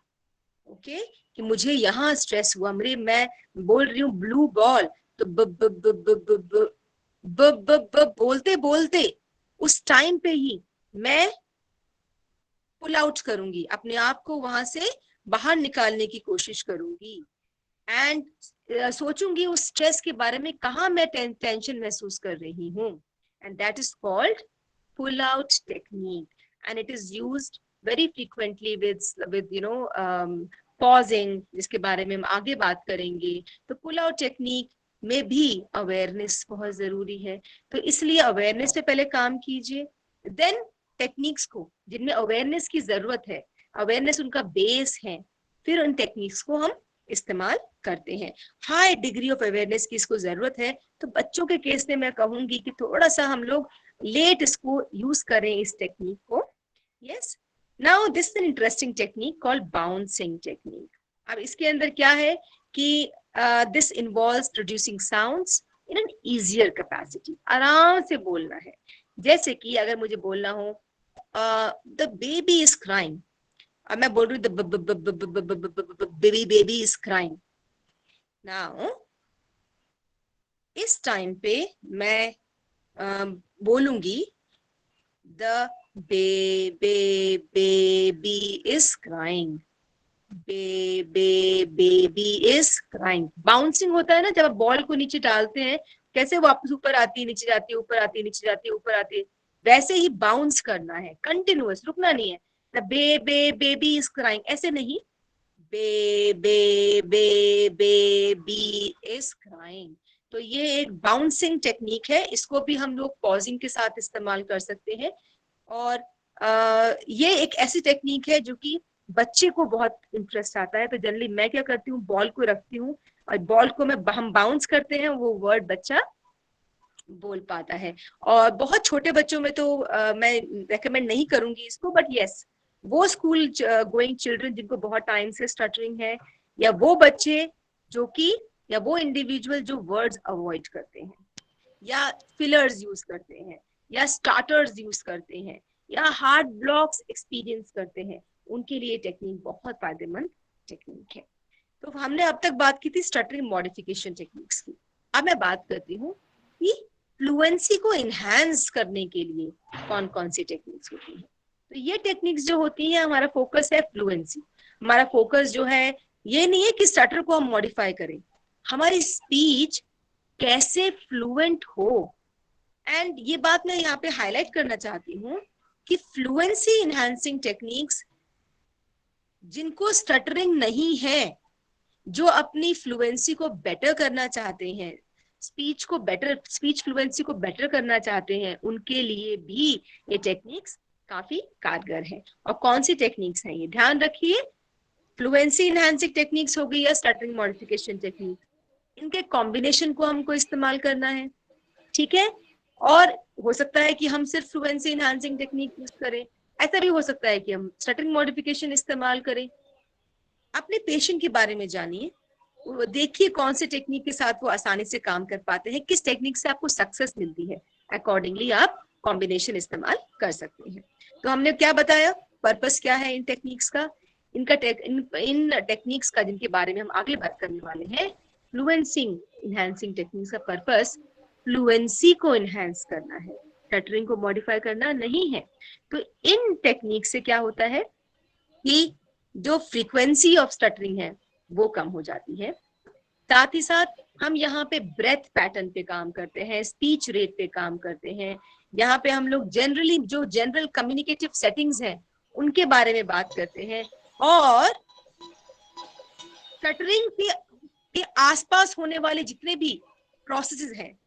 ओके, कि मुझे यहाँ स्ट्रेस हुआ, मैं बोल रही हूँ ब्लू बॉल, तो ब ब ब ब ब ब ब ब ब बोलते बोलते उस टाइम पे ही मैं पुल आउट करूंगी, अपने आप को वहां से बाहर निकालने की कोशिश करूंगी, एंड सोचूंगी उस स्ट्रेस के बारे में, कहाँ मैं टेंशन महसूस कर रही हूँ, and that is called pull out technique, and it is used very frequently with pausing, जिसके बारे में हम आगे बात करेंगे। तो पुल आउट टेक्निक में भी अवेयरनेस बहुत जरूरी है, तो इसलिए अवेयरनेस पे पहले काम कीजिए, देन टेक्निक्स को जिनमें अवेयरनेस की जरूरत है, अवेयरनेस उनका बेस है, फिर उन टेक्निक्स को हम इस्तेमाल करते हैं। हाई डिग्री ऑफ अवेयरनेस की इसको जरूरत है, तो बच्चों के केस में मैं कहूंगी कि थोड़ा सा हम लोग लेट इसको यूज करें इस टेक्निक को। Yes, now this is an interesting technique called bouncing technique. अब इसके अंदर क्या है कि this involves producing sounds in an easier capacity, आराम से बोलना है। जैसे कि अगर मुझे बोलना हो द बेबी इज क्राइंग, अब मैं बोल रही हूँ बेबी इज क्राइंग। नाउ इस टाइम पे मैं बोलूंगी the baby is crying, baby is crying. Bouncing होता है ना, जब आप बॉल को नीचे डालते हैं कैसे वापस ऊपर आती है, नीचे जाती है, ऊपर आती है, नीचे जाती है, ऊपर आती है, वैसे ही बाउंस करना है, कंटिन्यूअस, रुकना नहीं है। बेबी इज क्राइंग ऐसे नहीं, बेबी इज क्राइंग। तो ये एक बाउंसिंग टेक्निक है, इसको भी हम लोग पॉजिंग के साथ इस्तेमाल कर सकते हैं। और ये एक ऐसी टेक्निक है जो कि बच्चे को बहुत इंटरेस्ट आता है। तो जनरली मैं क्या करती हूँ, बॉल को रखती हूँ और बॉल को हम बाउंस करते हैं, वो वर्ड बच्चा बोल पाता है। और बहुत छोटे बच्चों में तो मैं रेकमेंड नहीं करूंगी इसको, बट यस, वो स्कूल गोइंग चिल्ड्रन जिनको बहुत टाइम से स्टटरिंग है, या वो बच्चे जो कि, या वो इंडिविजुअल जो वर्ड्स अवॉइड करते हैं, या फिलर्स यूज करते हैं, या स्टार्टर्स यूज करते हैं, या हार्ड ब्लॉक्स एक्सपीरियंस करते हैं, उनके लिए टेक्निक बहुत फायदेमंद टेक्निक है। तो हमने अब तक बात की थी स्टटरिंग मॉडिफिकेशन टेक्निक्स की। अब मैं बात करती हूँ कि फ्लुएंसी को इनहैंस करने के लिए कौन कौन सी टेक्निक्स होती हैं। तो ये टेक्निक्स जो होती हैं, हमारा फोकस है फ्लुएंसी। हमारा फोकस जो है ये नहीं है कि स्टटर को हम मॉडिफाई करें, हमारी स्पीच कैसे फ्लुएंट हो। एंड ये बात मैं यहाँ पे हाईलाइट करना चाहती हूँ कि फ्लुएंसी इनहैंसिंग टेक्निक्स जिनको स्टटरिंग नहीं है, जो अपनी फ्लुएंसी को बेटर करना चाहते हैं, स्पीच फ्लुएंसी को बेटर करना चाहते हैं, उनके लिए भी ये टेक्निक्स काफी कारगर है। और कौन सी टेक्निक्स हैं ये ध्यान रखिए, फ्लुएंसी इनहैंसिंग टेक्निक्स हो गई या स्टटरिंग मॉडिफिकेशन टेक्निक, इनके कॉम्बिनेशन को हमको इस्तेमाल करना है, ठीक है। और हो सकता है कि हम सिर्फ फ्लुएंसी इनहैंसिंग टेक्निक यूज करें, ऐसा भी हो सकता है कि हम स्टटरिंग मॉडिफिकेशन इस्तेमाल करें। अपने पेशेंट के बारे में जानिए, देखिए कौन से टेक्निक के साथ वो आसानी से काम कर पाते हैं, किस टेक्निक से आपको सक्सेस मिलती है, अकॉर्डिंगली आप कॉम्बिनेशन इस्तेमाल कर सकते हैं। तो हमने क्या बताया, पर्पस क्या है इन टेक्निक्स का, इन टेक्निक्स का जिनके बारे में हम आगे बात करने वाले हैं। फ्लुएंसी इनहैंसिंग टेक्निक्स का पर्पस फ्लुएंसी को इनहैंस करना है, स्टटरिंग को मॉडिफाई करना नहीं है। तो इन टेक्निक से क्या होता है कि जो फ्रीक्वेंसी ऑफ स्टटरिंग है वो कम हो जाती है, साथ ही साथ हम यहाँ पे ब्रेथ पैटर्न पे काम करते हैं, स्पीच रेट पे काम करते हैं। यहाँ पे हम लोग जनरली जो जनरल कम्युनिकेटिव सेटिंग्स हैं उनके बारे में बात करते हैं, और स्टटरिंग के आसपास होने वाले जितने भी प्रोसेसेस हैं,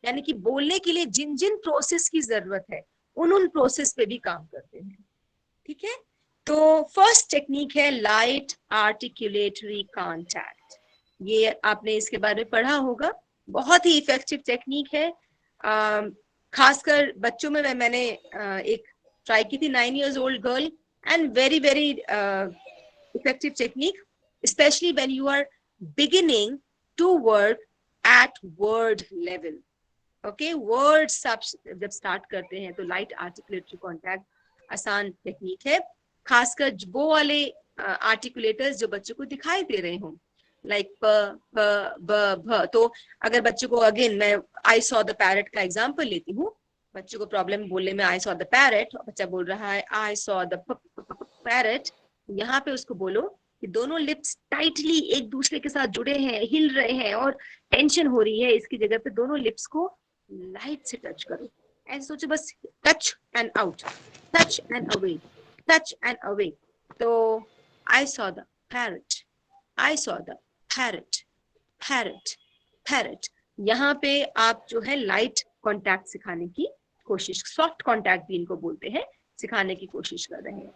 यानी कि बोलने के लिए जिन जिन प्रोसेस की जरूरत है उन प्रोसेस पे भी काम करते हैं, ठीक है। तो फर्स्ट टेक्निक है लाइट आर्टिकुलेटरी कांटेक्ट। ये आपने इसके बारे में पढ़ा होगा, बहुत ही इफेक्टिव टेक्निक है। खासकर बच्चों में मैंने एक ट्राई की थी, 9 years old girl, and very very effective technique, specially when you are beginning to work at word level. Okay, words आप जब स्टार्ट करते हैं तो लाइट आर्टिकुलेटरी कांटेक्ट आसान टेक्निक है, खासकर वो वाले आर्टिकुलेटर्स जो बच्चों को दिखाई दे रहे हों, लाइक प ब ब भ। तो अगर बच्चों को, अगेन मैं आई सॉ द पैरट का एग्जांपल लेती हूँ, बच्चों को प्रॉब्लम बोलने में, आई सॉ द पैरट, बच्चा बोल रहा है आई सॉ द पैरट, यहाँ पे उसको बोलो कि दोनों लिप्स टाइटली एक दूसरे के साथ जुड़े हैं, हिल रहे हैं और टेंशन हो रही है, इसकी जगह पे दोनों लिप्स को लाइट से टच करो, ऐसे सोचो बस, touch and out, touch and away, touch and away. तो I saw the parrot, I saw the parrot, parrot, parrot. यहाँ पे आप जो है लाइट कांटेक्ट सिखाने की कोशिश, सॉफ्ट कांटेक्ट भी इनको बोलते हैं, सिखाने की कोशिश कर रहे हैं।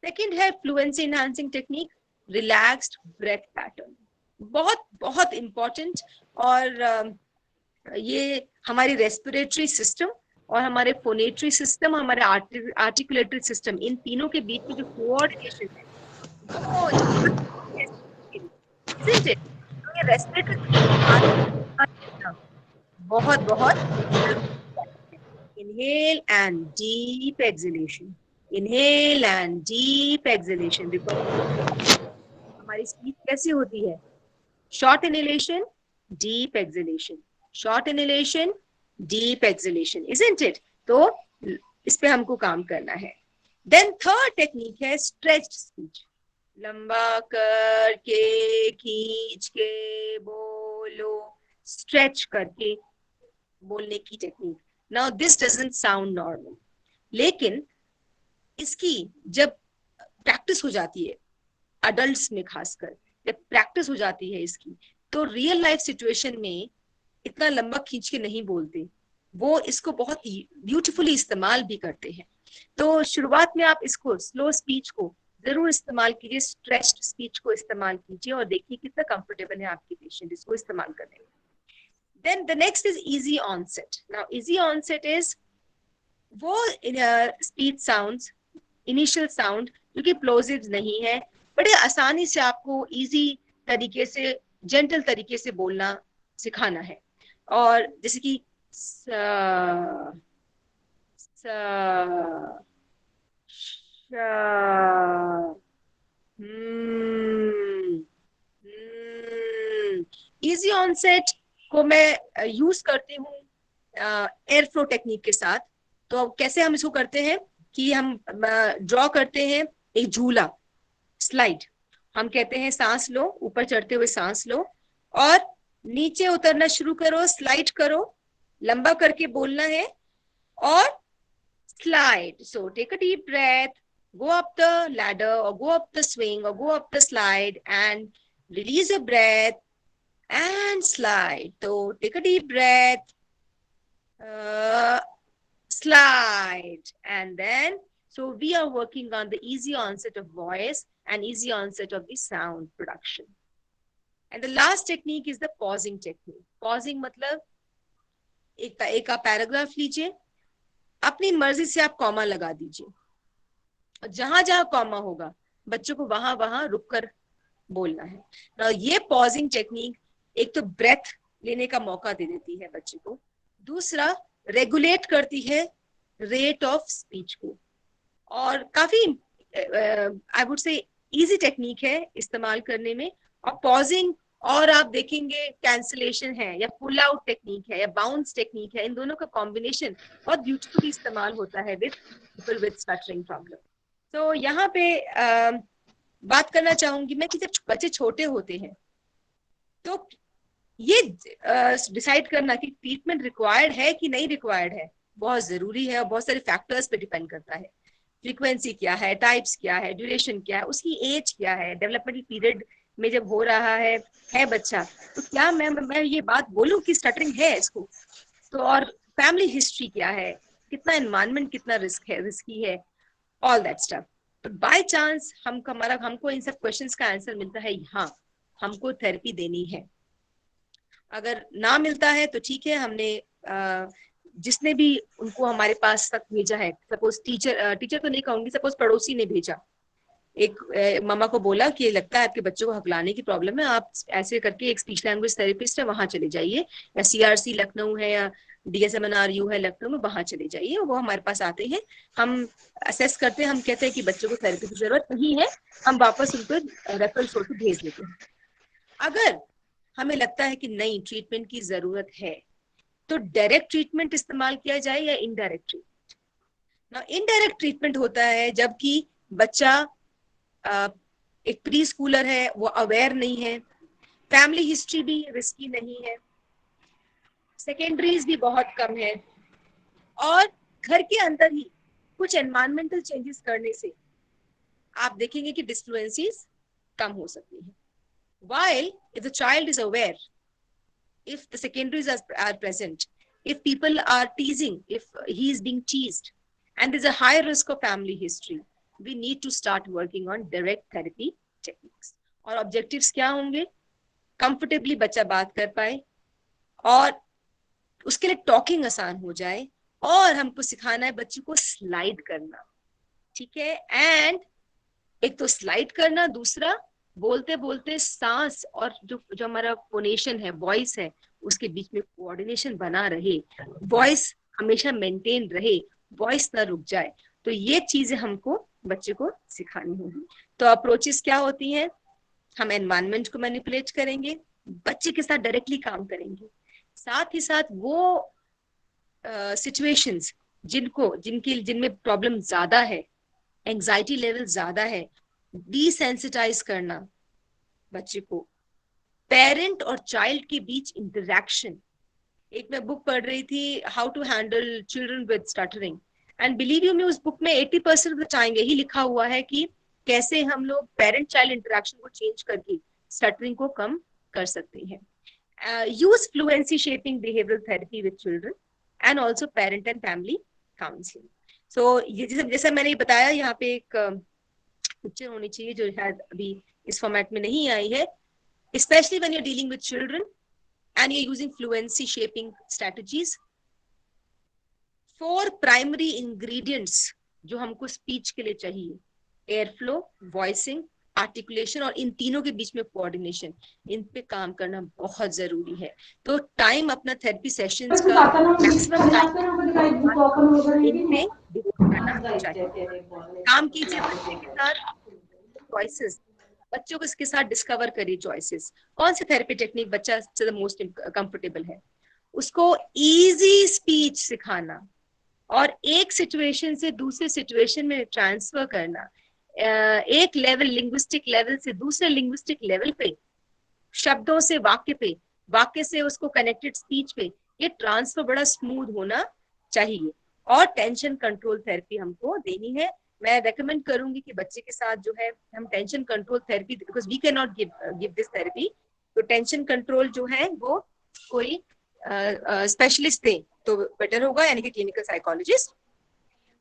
सेकंड है fluency enhancing technique, relaxed breath pattern, बहुत बहुत इंपॉर्टेंट। और ये हमारी रेस्पिरेटरी सिस्टम और हमारे फोनेटरी सिस्टम, हमारे आर्टिकुलेटरी सिस्टम, इन तीनों के बीच में जो कोऑर्डिनेशन है वो रेस्पिरेटरी बहुत बहुत inhale and deep exhalation, inhale and deep exhalation. Because हमारी स्पीच कैसी होती है, short inhalation, deep exhalation, short inhalation, deep exhalation, isn't it? तो इस पे हमको काम करना है। देन थर्ड टेक्निक है स्ट्रेच्ड स्पीच। लंबा करके खींच के बोलो, स्ट्रेच करके बोलने की technique. Now this doesn't sound normal, लेकिन इसकी जब प्रैक्टिस हो जाती है अडल्ट्स में, खासकर जब प्रैक्टिस हो जाती है इसकी, तो रियल लाइफ सिचुएशन में इतना लंबा खींच के नहीं बोलते, वो इसको बहुत ब्यूटीफुली इस्तेमाल भी करते हैं। तो शुरुआत में आप इसको स्लो स्पीच को जरूर इस्तेमाल कीजिए, स्ट्रेच्ड स्पीच को इस्तेमाल कीजिए और देखिए कितना कंफर्टेबल है आपकी पेशेंट इसको इस्तेमाल करने में। Then the next is easy onset. Now easy onset is वो स्पीच साउंड्स, इनिशियल साउंड जो कि प्लोजिव नहीं है, बड़े आसानी से आपको इजी तरीके से, जेंटल तरीके से बोलना सिखाना है। और जैसे कि स, स, श, इजी ऑनसेट को मैं यूज करती हूँ एयर फ्लो टेक्निक के साथ। तो अब कैसे हम इसको करते हैं कि हम ड्रॉ करते हैं एक झूला, स्लाइड। हम कहते हैं सांस लो, ऊपर चढ़ते हुए सांस लो और नीचे उतरना शुरू करो, स्लाइड करो, लंबा करके बोलना है और slide. So take a deep breath, go up the ladder or go up the swing or go up the slide and release your breath and slide. So take a deep breath, slide, and then so we are working on the easy onset of voice and easy onset of the sound production. And the last technique is the pausing technique. Pausing मतलब एक आप paragraph लीजिए, अपनी मर्जी से आप comma लगा दीजिए, जहां जहां कॉमा होगा बच्चों को वहां वहां रुक कर बोलना है। ना ये पॉजिंग टेक्निक एक तो ब्रेथ लेने का मौका दे देती है बच्चे को, दूसरा रेगुलेट करती है रेट ऑफ स्पीच को, और काफी I would say easy technique है इस्तेमाल करने में। और पॉजिंग और आप देखेंगे कैंसलेशन है या पुल आउट टेक्निक है या बाउंस टेक्निक है, इन दोनों का कॉम्बिनेशन बहुत ब्यूटीफुली इस्तेमाल होता है with people with stuttering problem. तो यहाँ पे बात करना चाहूंगी मैं कि जब बच्चे छोटे होते हैं तो ये डिसाइड करना कि ट्रीटमेंट रिक्वायर्ड है कि नहीं रिक्वायर्ड है बहुत जरूरी है, और बहुत सारे फैक्टर्स पे डिपेंड करता है। फ्रीक्वेंसी क्या है, टाइप्स क्या है, ड्यूरेशन क्या है, उसकी एज क्या है, डेवलपमेंटल पीरियड में जब हो रहा है बच्चा, तो क्या मैं ये बात बोलूं कि स्टटरिंग है इसको, तो और फैमिली हिस्ट्री क्या है, कितना एनवायरनमेंट कितना रिस्की है, all that stuff. By chance हमको इन सब क्वेश्चंस का आंसर मिलता है, हाँ हमको थेरेपी देनी है। अगर ना मिलता है तो ठीक है, हमने जिसने भी उनको हमारे पास तक भेजा है, सपोज टीचर तो नहीं कहूंगी, सपोज पड़ोसी ने भेजा, एक मामा को बोला कि लगता है आपके बच्चों को हकलाने की प्रॉब्लम है, आप ऐसे करके एक स्पीच लैंग्वेज थेरेपिस्ट है वहां चले जाइए, या सीआरसी लखनऊ है या DSMNRU है लखनऊ में, वहां चले जाइए, वो हमारे पास आते हैं, हम असेस करते हैं, हम कहते हैं कि बच्चों को थेरेपी की जरूरत नहीं है, हम वापस उनको रेफरल सोर्स पे भेज देते हैं। अगर हमें लगता है कि नहीं ट्रीटमेंट की जरूरत है तो डायरेक्ट ट्रीटमेंट इस्तेमाल किया जाए या इनडायरेक्ट ट्रीटमेंट। ना इनडायरेक्ट ट्रीटमेंट होता है जबकि बच्चा एक प्री स्कूलर है, वो अवेयर नहीं है, फैमिली हिस्ट्री भी रिस्की नहीं है, सेकेंडरीज भी बहुत कम है, और घर के अंदर ही कुछ एनवायरमेंटल चेंजेस करने से आप देखेंगे कि डिस्फ्लुएंसीज कम हो सकती है। While if the child is aware, if the secondaries are present, if people are teasing, if he is being teased, and there's a high risk of family history, we need to start working on direct therapy techniques. और objectives क्या होंगे? Comfortably बच्चा बात कर पाए और उसके लिए टॉकिंग आसान हो जाए, और हमको सिखाना है बच्चे को स्लाइड करना, ठीक है। एंड एक तो स्लाइड करना, दूसरा बोलते बोलते सांस और जो हमारा फोनेशन है, वॉइस है, उसके बीच में कोऑर्डिनेशन बना रहे, वॉइस हमेशा मेंटेन रहे, वॉइस ना रुक जाए। तो ये चीजें हमको बच्चे को सिखानी होगी। तो अप्रोचेस क्या होती हैं? हम एनवायरनमेंट को मैनिपुलेट करेंगे, बच्चे के साथ डायरेक्टली काम करेंगे, साथ ही साथ वो सिचुएशंस जिनमें प्रॉब्लम ज्यादा है, एंजाइटी लेवल ज्यादा है, डिसेंसिटाइज करना बच्चे को, पेरेंट और चाइल्ड के बीच इंटरेक्शन। एक मैं बुक पढ़ रही थी, how to handle children with stuttering, and believe you me उस बुक में 80% ऑफ द टाइम यही लिखा हुआ है कि कैसे हम लोग पेरेंट चाइल्ड इंटरेक्शन को चेंज करके स्टटरिंग को कम कर सकते हैं। Use fluency shaping behavioural therapy with children and also parent and family counselling. So ये जैसे मैंने बताया, यहाँ पे एक पिक्चर होनी चाहिए जो शायद अभी इस फॉर्मेट में नहीं आई है, especially when you're dealing with children and you're using fluency shaping strategies. 4 primary ingredients जो हमको स्पीच के लिए चाहिए, एयर फ्लो, वॉइसिंग, आर्टिकुलेशन और इन तीनों के बीच में कोऑर्डिनेशन, इन पे काम करना बहुत जरूरी है। तो टाइम अपना थेरेपी सेशंस का मैक्सिमम टाइम इन पे डिवोट करना चाहिए। काम कीजिए बच्चे के साथ, चॉइसेस बच्चों को इसके साथ डिस्कवर करिए, चॉइसेस कौन सी थेरेपी टेक्निक बच्चा से मोस्ट कंफर्टेबल है, उसको इजी स्पीच सिखाना और एक सिचुएशन से दूसरे सिचुएशन में ट्रांसफर करना, एक लेवल लिंग्विस्टिक लेवल से दूसरे लिंग्विस्टिक लेवल पे, शब्दों से वाक्य पे, वाक्य से उसको कनेक्टेड स्पीच पे, ये ट्रांसफर बड़ा स्मूथ होना चाहिए। और टेंशन कंट्रोल थेरेपी हमको देनी है। मैं रेकमेंड करूंगी कि बच्चे के साथ जो है हम tension control therapy, because we can not give this therapy, तो टेंशन कंट्रोल जो है वो कोई स्पेशलिस्ट दे तो बेटर होगा, यानी कि क्लिनिकल साइकोलॉजिस्ट।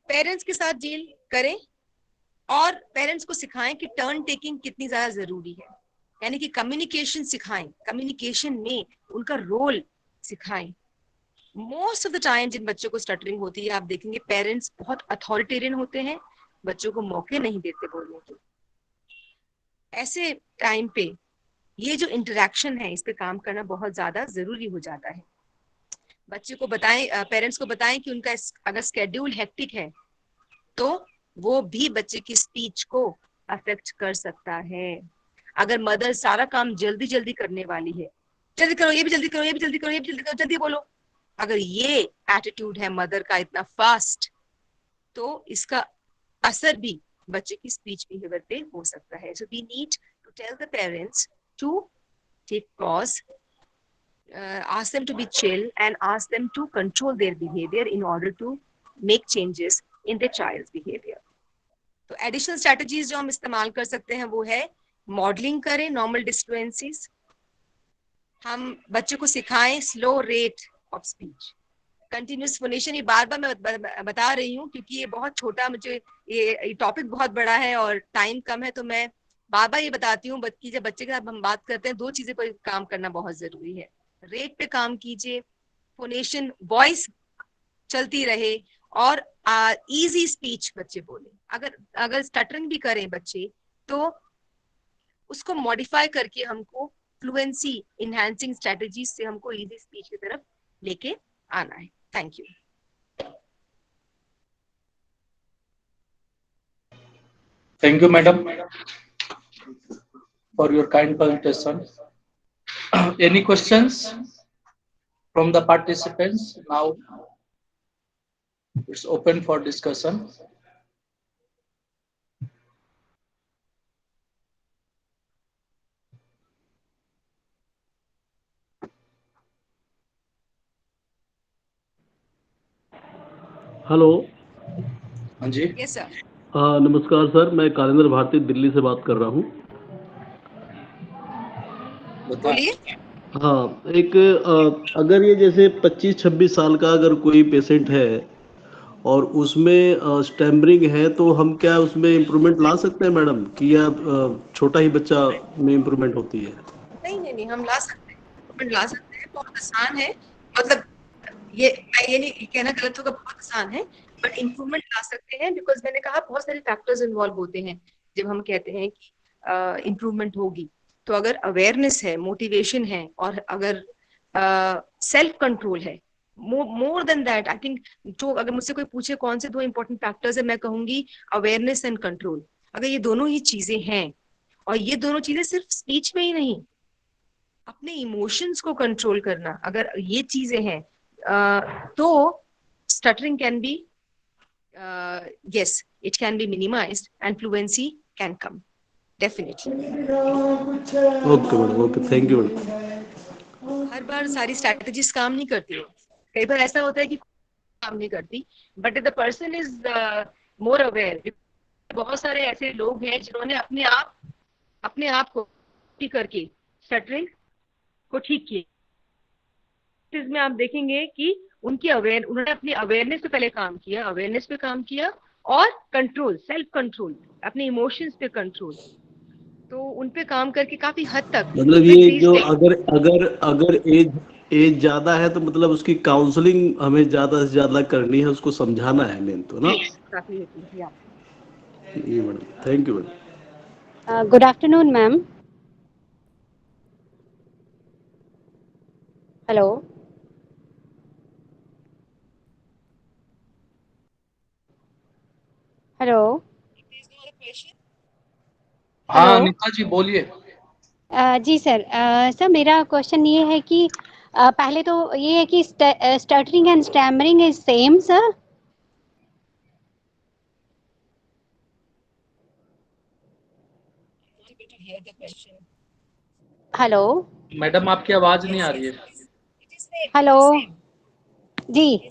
पेरेंट्स के साथ डील करें और पेरेंट्स को सिखाएं कि टर्न टेकिंग कितनी ज्यादा जरूरी है, यानी कि कम्युनिकेशन सिखाएं, कम्युनिकेशन में उनका रोल सिखाएं। मोस्ट ऑफ द टाइम जिन बच्चों को स्टटरिंग होती है, आप देखेंगे पेरेंट्स बहुत अथॉरिटेरियन होते हैं, बच्चों को मौके नहीं देते बोलने के। ऐसे टाइम पे ये जो इंटरेक्शन है, इस पे काम करना बहुत ज्यादा जरूरी हो जाता है। बच्चे को बताएं, पेरेंट्स को बताएं कि उनका अगर स्केड्यूल हेक्टिक है तो वो भी बच्चे की स्पीच को अफेक्ट कर सकता है। अगर मदर सारा काम जल्दी जल्दी करने वाली है, जल्दी करो, ये भी जल्दी करो, ये भी जल्दी करो, ये भी जल्दी करो, जल्दी बोलो, अगर ये एटीट्यूड है मदर का इतना फास्ट, तो इसका असर भी बच्चे की स्पीच बिहेवियर पे हो सकता है। So we need to tell the parents to take pause, ask them to be chill and ask them to control their behavior in order to make changes in their child's behavior. तो additional strategies जो हम इस्तेमाल कर सकते हैं वो है modelling करें नॉर्मल डिस्फ्लुएंसीज, हम बच्चे को सिखाएं slow rate of speech, continuous phonation. ये बार बार मैं बता रही हूँ क्योंकि ये बहुत छोटा, मुझे ये टॉपिक बहुत बड़ा है और टाइम कम है, तो मैं बार बार ये बताती हूँ कि जब बच्चे के साथ हम बात करते हैं 2 चीजें पर काम करना बहुत जरूरी है। रेट पे काम कीजिए, फोनेशन वॉइस चलती रहे और इजी स्पीच बच्चे बोले। अगर स्टटरिंग भी करें बच्चे तो उसको मॉडिफाई करके हमको फ्लुएंसी इनहैंसिंग स्ट्रेटजीज से हमको इजी स्पीच की तरफ लेके आना है। Thank you. Thank you, madam, for your kind presentation. Any questions from the participants? Now it's open for discussion. Hello. हाँ जी। Yes sir. नमस्कार सर, मैं कालेंद्र भारती दिल्ली से बात कर रहा हूँ। बताइए। हाँ, एक अगर ये जैसे 25-26 साल का अगर कोई पेशेंट है और उसमें स्टैमरिंग है, तो हम क्या उसमें इम्प्रूवमेंट ला सकते हैं मैडम, कि या छोटा ही बच्चा में इम्प्रूवमेंट होती है? नहीं, हम ला सकते हैं, बहुत आसान है। मतलब ये नहीं कहना गलत होगा, बहुत आसान है, बट इम्प्रूवमेंट ला सकते हैं। बिकॉज मैंने कहा बहुत सारे फैक्टर्स इन्वॉल्व होते हैं जब हम कहते हैं कि इम्प्रूवमेंट होगी। तो अगर अवेयरनेस है, मोटिवेशन है और अगर सेल्फ कंट्रोल है, more than that I think, जो अगर मुझसे कोई पूछे कौन से 2 इंपॉर्टेंट फैक्टर्स है, मैं कहूंगी अवेयरनेस एंड कंट्रोल। अगर ये दोनों ही चीजें हैं, और ये दोनों चीजें सिर्फ स्पीच में ही नहीं, अपने इमोशंस को कंट्रोल करना, अगर ये चीजें हैं तो stuttering can be yes, it can be minimized and fluency can come. Definitely. Okay madam, okay, thank you madam. हर बार सारी स्ट्रैटेजीज काम नहीं करती है, कई बार ऐसा होता है कि काम नहीं करती, but the person is more aware. बहुत सारे ऐसे लोग हैं जिन्होंने अपने आप को ठीक करके स्टटरिंग को ठीक किया। इसमें आप देखेंगे कि उन्होंने अपनी अवेयरनेस पे पहले काम किया और कंट्रोल, सेल्फ कंट्रोल, अपने इमोशंस पे कंट्रोल, तो उन पे काम करके काफी हद तक मतलब ये जो अगर अगर अगर एज ज्यादा है तो मतलब उसकी काउंसलिंग हमें ज्यादा से ज्यादा करनी है, उसको समझाना है मेन तो ना। काफी होती है। ये madam, thank you madam. Good afternoon, ma'am. Hello. Hello. हाँ Hello. नीता जी बोलिए। जी सर, सर मेरा क्वेश्चन ये है कि पहले तो ये है कि stuttering and stammering is same sir. Hello. Madam आपकी आवाज नहीं आ रही है। हेलो। जी।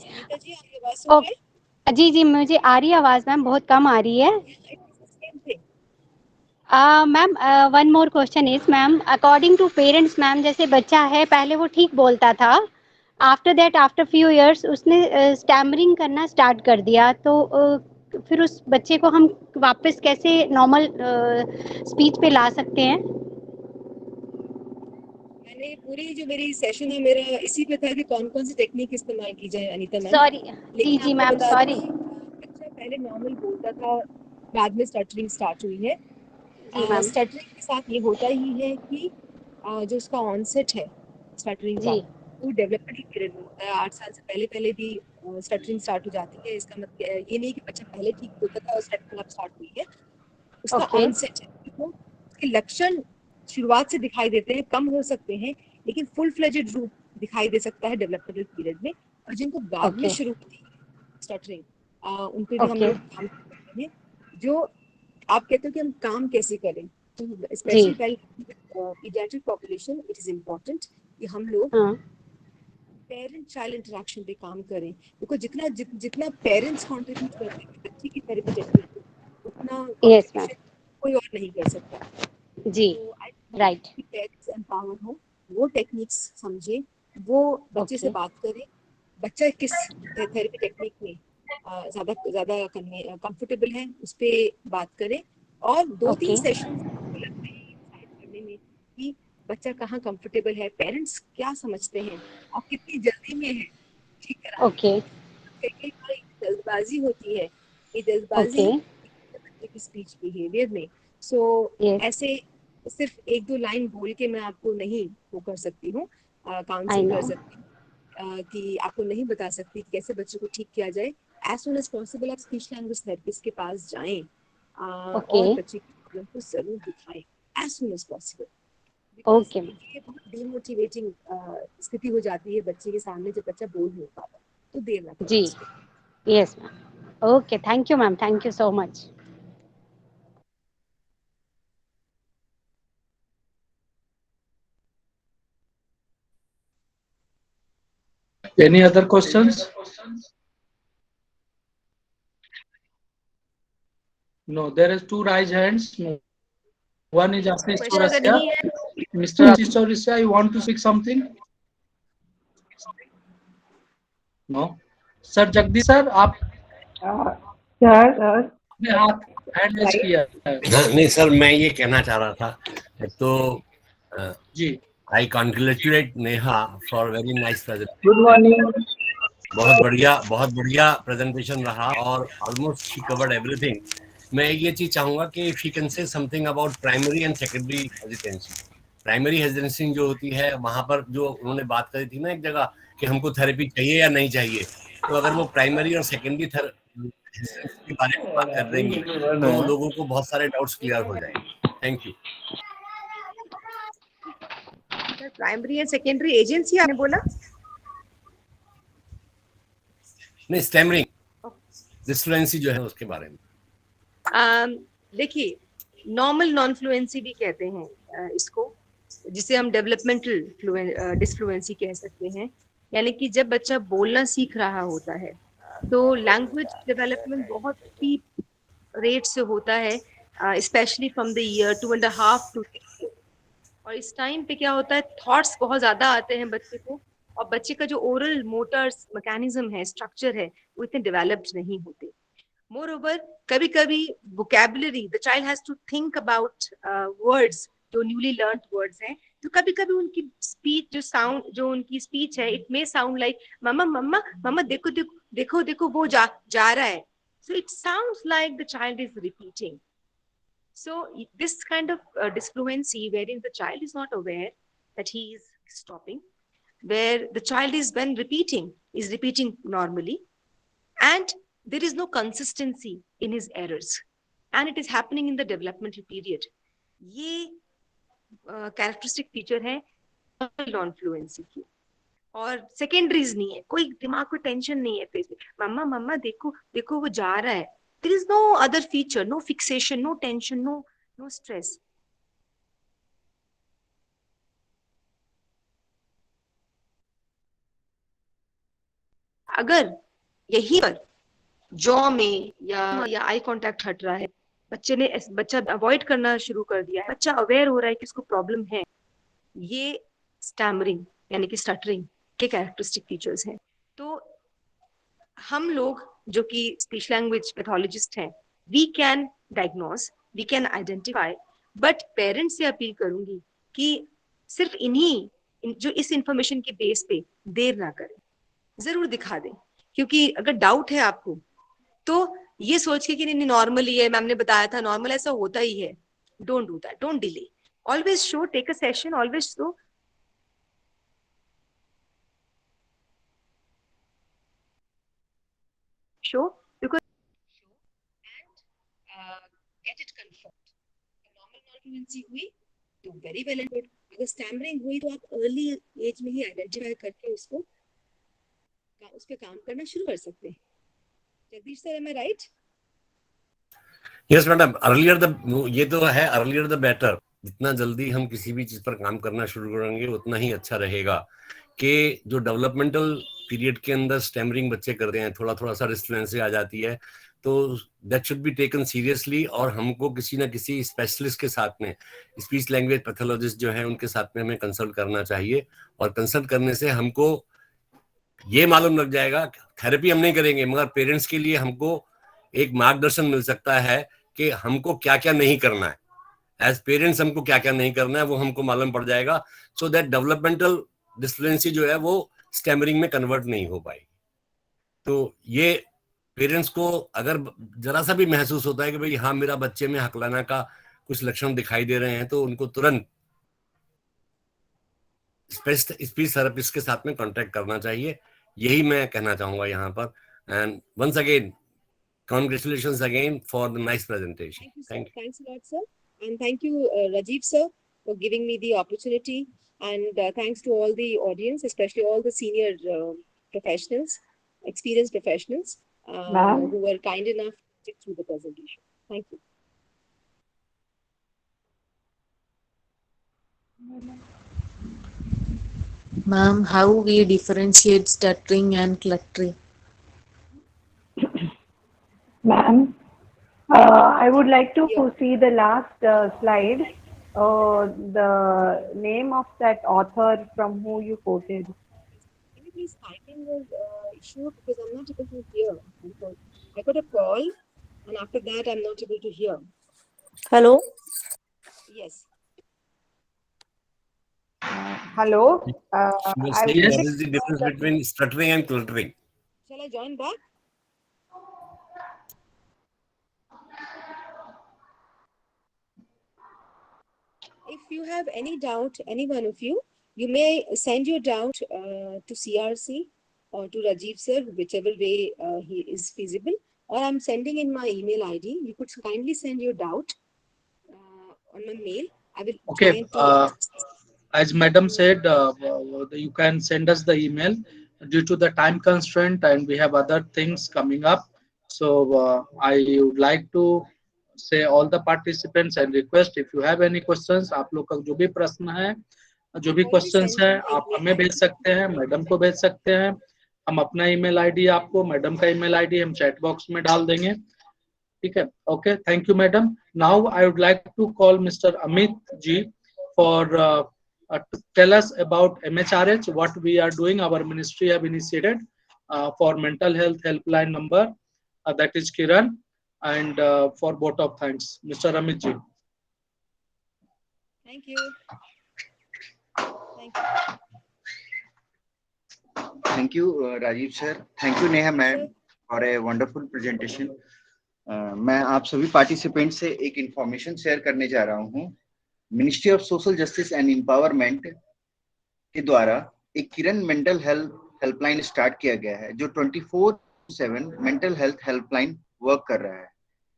जी जी मुझे आ रही है आवाज मैम, बहुत कम आ रही है। Ma'am one more question is ma'am, according to parents ma'am, जैसे बच्चा है पहले वो ठीक बोलता था, after that after few years उसने स्टैमरिंग करना स्टार्ट कर दिया, तो फिर उस बच्चे को हम वापस कैसे नॉर्मल स्पीच पे ला सकते हैं? मैंने पूरी जो मेरी सेशन है मेरा इसी पे था कि कौन कौन सी टेक्निक इस्तेमाल की जाए अनीता मैम। सॉरी। जी जी मैम सॉरी। बच्चा पहले नॉर्मल बोलता था, बाद में स्टटरिंग स्टार्ट हुई है। जी मैम। स्टटरिंग के साथ ये होता ही है कि जो उसका ऑनसेट है स्टटरिंग का, जी। वो डेवलपमेंटल पीरियड में होता है। 8 साल से पहले पहले भी स्टटरिंग स्टार्ट हो जाती है। इसका मतलब ये नहीं कि बच्चा पहले ठीक बोलता था और स्टटरिंग अब स्टार्ट हुई है, उसका ओके। ऑनसेट है। तो उसके लक्षण शुरुआत से दिखाई देते हैं, कम हो सकते हैं, लेकिन फुल फ्लेजेड रूप दिखाई दे सकता है डेवलपमेंटल पीरियड में। और जिनको बाद में ओके। शुरू होती है स्टटरिंग, उन पे भी हम ओके। लोग काम करते हैं। जो आप कहते हो कि हम काम कैसे करें, तो जी। Specially paediatric population, it is important कि हम लोग हाँ। पेरेंट चाइल्ड इंटरेक्शन पे काम करें। देखो जितना पेरेंट्स कंट्रीब्यूट करते हैं बच्चे की थेरेपी टेक्निक को, उतना यस मैम। कंट्रीब्यूशन कोई और नहीं कर सकता। जी। तो आई राइट। पेरेंट्स एम्पावर हो, वो टेक्निक्स समझे, वो बच्चे से ओके। बात करें, बच्चा किस थेरेपी टेक्निक में ज्यादा ज्यादा कंफर्टेबल है उस पे बात करें, और 2-3 ओके। सेशन डिसाइड करने में कि बच्चा कहाँ कंफर्टेबल है, पेरेंट्स क्या समझते हैं और कितनी जल्दी में है ठीक कराने ओके। की। कई बार जल्दबाजी होती है, ये ओके। जल्दबाजी बच्चे की स्पीच बिहेवियर में। सो यस ऐसे सिर्फ 1-2 लाइन बोल के मैं आपको नहीं वो कर सकती हूँ, आई काउंसिल नो। कर सकती हूँ, कि आपको नहीं बता सकती कि कैसे बच्चे को ठीक किया जाए। एज सुन एज पॉसिबल आप स्पीच लैंग्वेज थेरेपिस्ट के पास जाएं, ओके। और बच्चे की प्रॉब्लम को जरूर दिखाएं as soon as possible. Because okay ma'am. ये बहुत डिमोटिवेटिंग स्थिति हो जाती है बच्चे के सामने जब बच्चा बोल नहीं पाता, तो देर ना करें जी। उस पे। Yes ma'am. Okay, thank you ma'am, thank you so much. Any other questions? No, there is two raised hands. One is Ashish question अगर Chaurasia. नहीं है, Mr. Ashish Chaurasia, you want to speak something? No. Sir Jagdish sir, आप sir अपने हाथ hand raise किया है। नहीं sir, मैं ये कहना चाह रहा था तो जी। I congratulate Neha for very nice presentation. Good morning. बहुत बढ़िया प्रेजेंटेशन रहा और ऑलमोस्ट शी कवर्ड एवरीथिंग। मैं ये चीज चाहूंगा कि if you can say something about primary and secondary hesitancy. Primary hesitancy जो होती है, वहां पर जो उन्होंने बात करी थी ना एक जगह कि हमको थेरेपी चाहिए या नहीं चाहिए, तो अगर वो प्राइमरी और सेकेंडरी के बारे में बात कर देंगी तो लोगों को बहुत सारे डाउट्स क्लियर हो जाएंगे। Thank you. Primary and secondary agency आपने बोला? नहीं, स्टैमरिंग डिस्फ्लुएंसी जो है उसके बारे में। देखिए, नॉर्मल नॉन फ्लुएंसी भी कहते हैं इसको, जिसे हम डेवलपमेंटल डिसफ्लुएंसी कह सकते हैं। यानी कि जब बच्चा बोलना सीख रहा होता है तो लैंग्वेज डेवलपमेंट बहुत ही रेट से होता है, specially from the year 2.5 to 3 years। और इस टाइम पे क्या होता है, थॉट्स बहुत ज्यादा आते हैं बच्चे को, और बच्चे का जो ओरल मोटर मैकेनिज्म है, स्ट्रक्चर है, वो इतने डेवलप्ड नहीं होते। मोरओवर कभी कभी vocabulary, the child has to think about words, जो न्यूली लर्न वर्ड्स हैं, तो कभी कभी उनकी स्पीच, जो साउंड, जो उनकी स्पीच है, इट मे साउंड लाइक मम्मा मम्मा मम्मा, देखो देखो देखो देखो वो जा रहा है। So it sounds like the child is repeating. So this kind of disfluency, wherein the child is not aware that he is stopping, where the child is, when repeating, is repeating normally, and there is no consistency in his errors, and it is happening in the developmental period. ये characteristic feature है non fluency की। और secondaries नहीं है, कोई दिमाग को tension नहीं है फेस में, मम्मा मम्मा देखो देखो वो जा रहा है। There is no other feature, no fixation, no tension, no stress. अगर यही पर जॉ में या आई कांटेक्ट हट रहा है, बच्चा अवॉइड करना शुरू कर दिया है, बच्चा अवेयर हो रहा है कि इसको प्रॉब्लम है, ये स्टैमरिंग यानी कि स्टटरिंग के कैरेक्टरिस्टिक फीचर्स हैं। तो हम लोग जो कि स्पीच लैंग्वेज पैथोलॉजिस्ट हैं, we can diagnose, we can identify, but parents से अपील करूंगी कि सिर्फ जो इस इंफॉर्मेशन के बेस पे देर ना करें, जरूर दिखा दें। क्योंकि अगर डाउट है आपको तो ये सोच के कि नहीं नॉर्मल ही है, मैम ने बताया था नॉर्मल, ऐसा होता ही है, don't do that, don't delay, always show, take a session, always show. Because and get it confirmed. Normal nonfluency हुई तो वेरी वेल एंड गुड, अगर स्टैमरिंग हुई तो आप अर्ली एज में ही आइडेंटिफाई करके उसको उस पे काम करना शुरू कर सकते हैं। Jagdish sir, am I right? Yes madam, earlier the, ये तो है, अर्लियर द बेटर। जितना जल्दी हम किसी भी चीज पर काम करना शुरू करेंगे उतना ही अच्छा रहेगा। कि जो डेवलपमेंटल पीरियड के अंदर स्टैमरिंग बच्चे करते हैं, थोड़ा थोड़ा सा डिस्फ्लुएंसी आ जाती है, तो that should be taken seriously, और हमको किसी ना किसी स्पेशलिस्ट के साथ में, स्पीच लैंग्वेज पैथोलॉजिस्ट जो है उनके साथ में हमें कंसल्ट करना चाहिए। और कंसल्ट करने से हमको ये मालूम लग जाएगा, थेरेपी हम नहीं करेंगे मगर पेरेंट्स के लिए हमको एक मार्गदर्शन मिल सकता है कि हमको क्या क्या नहीं करना है, एज पेरेंट्स हमको क्या क्या नहीं करना है वो हमको मालूम पड़ जाएगा। सो दैट डेवलपमेंटल डिस्फ्लुएंसी जो है वो स्टैमरिंग में कन्वर्ट नहीं हो पाएगी। तो ये पेरेंट्स को अगर जरा सा भी महसूस होता है कि भाई हाँ मेरा बच्चे में हकलाना का कुछ लक्षण दिखाई दे रहे हैं, तो उनको तुरंत स्पीच थेरेपिस्ट के साथ में कांटेक्ट करना चाहिए। यही मैं कहना चाहूंगा यहाँ पर। And once again congratulations again for the nice presentation. Thank you, sir. Thanks a lot, sir. And thank you, Rajiv sir, for giving me the opportunity. And thanks to all the audience, especially all the senior professionals, experienced professionals who were kind enough to sit through the presentation. Thank you. Ma'am, how we differentiate stuttering and cluttering? Ma'am, I would like to see the last slide. The name of that author from who you quoted. Can you please type in your issue, because I'm not able to hear. I got a call, and after that I'm not able to hear. Hello. Yes. Hello. What is the difference between stuttering and cluttering? Shall I join back? If you have any doubt, any one of you, you may send your doubt to CRC or to Rajiv sir, whichever way he is feasible, or I'm sending in my email ID. You could kindly send your doubt on my mail. I will. Okay. As madam said, you can send us the email. Due to the time constraint and we have other things coming up, so I would like to say all the participants and request if you have any questions, आप लोग का जो भी प्रश्न है, जो भी questions है, आप हमें भेज सकते हैं, मैडम को भेज सकते हैं। हम अपना ईमेल आईडी आपको, मैडम का ईमेल आईडी हम चैट बॉक्स में डाल देंगे, ठीक है? Okay, thank you madam. Now I would like to call mister Amit ji for to tell us about MHRH, what we are doing. Our ministry have initiated for mental health helpline number, that is Kiran, and for vote of thanks, Mr. Amit ji. Thank you. Thank you, Rajiv sir. Thank you, Neha ma'am, for a wonderful presentation. मैं आप सभी participant से एक information share करने जा रहा हूँ। Ministry of social justice and empowerment के द्वारा एक किरण मेंटल हेल्थ हेल्पलाइन स्टार्ट किया गया है, जो 24/7 मेंटल हेल्थ हेल्पलाइन वर्क कर रहा है।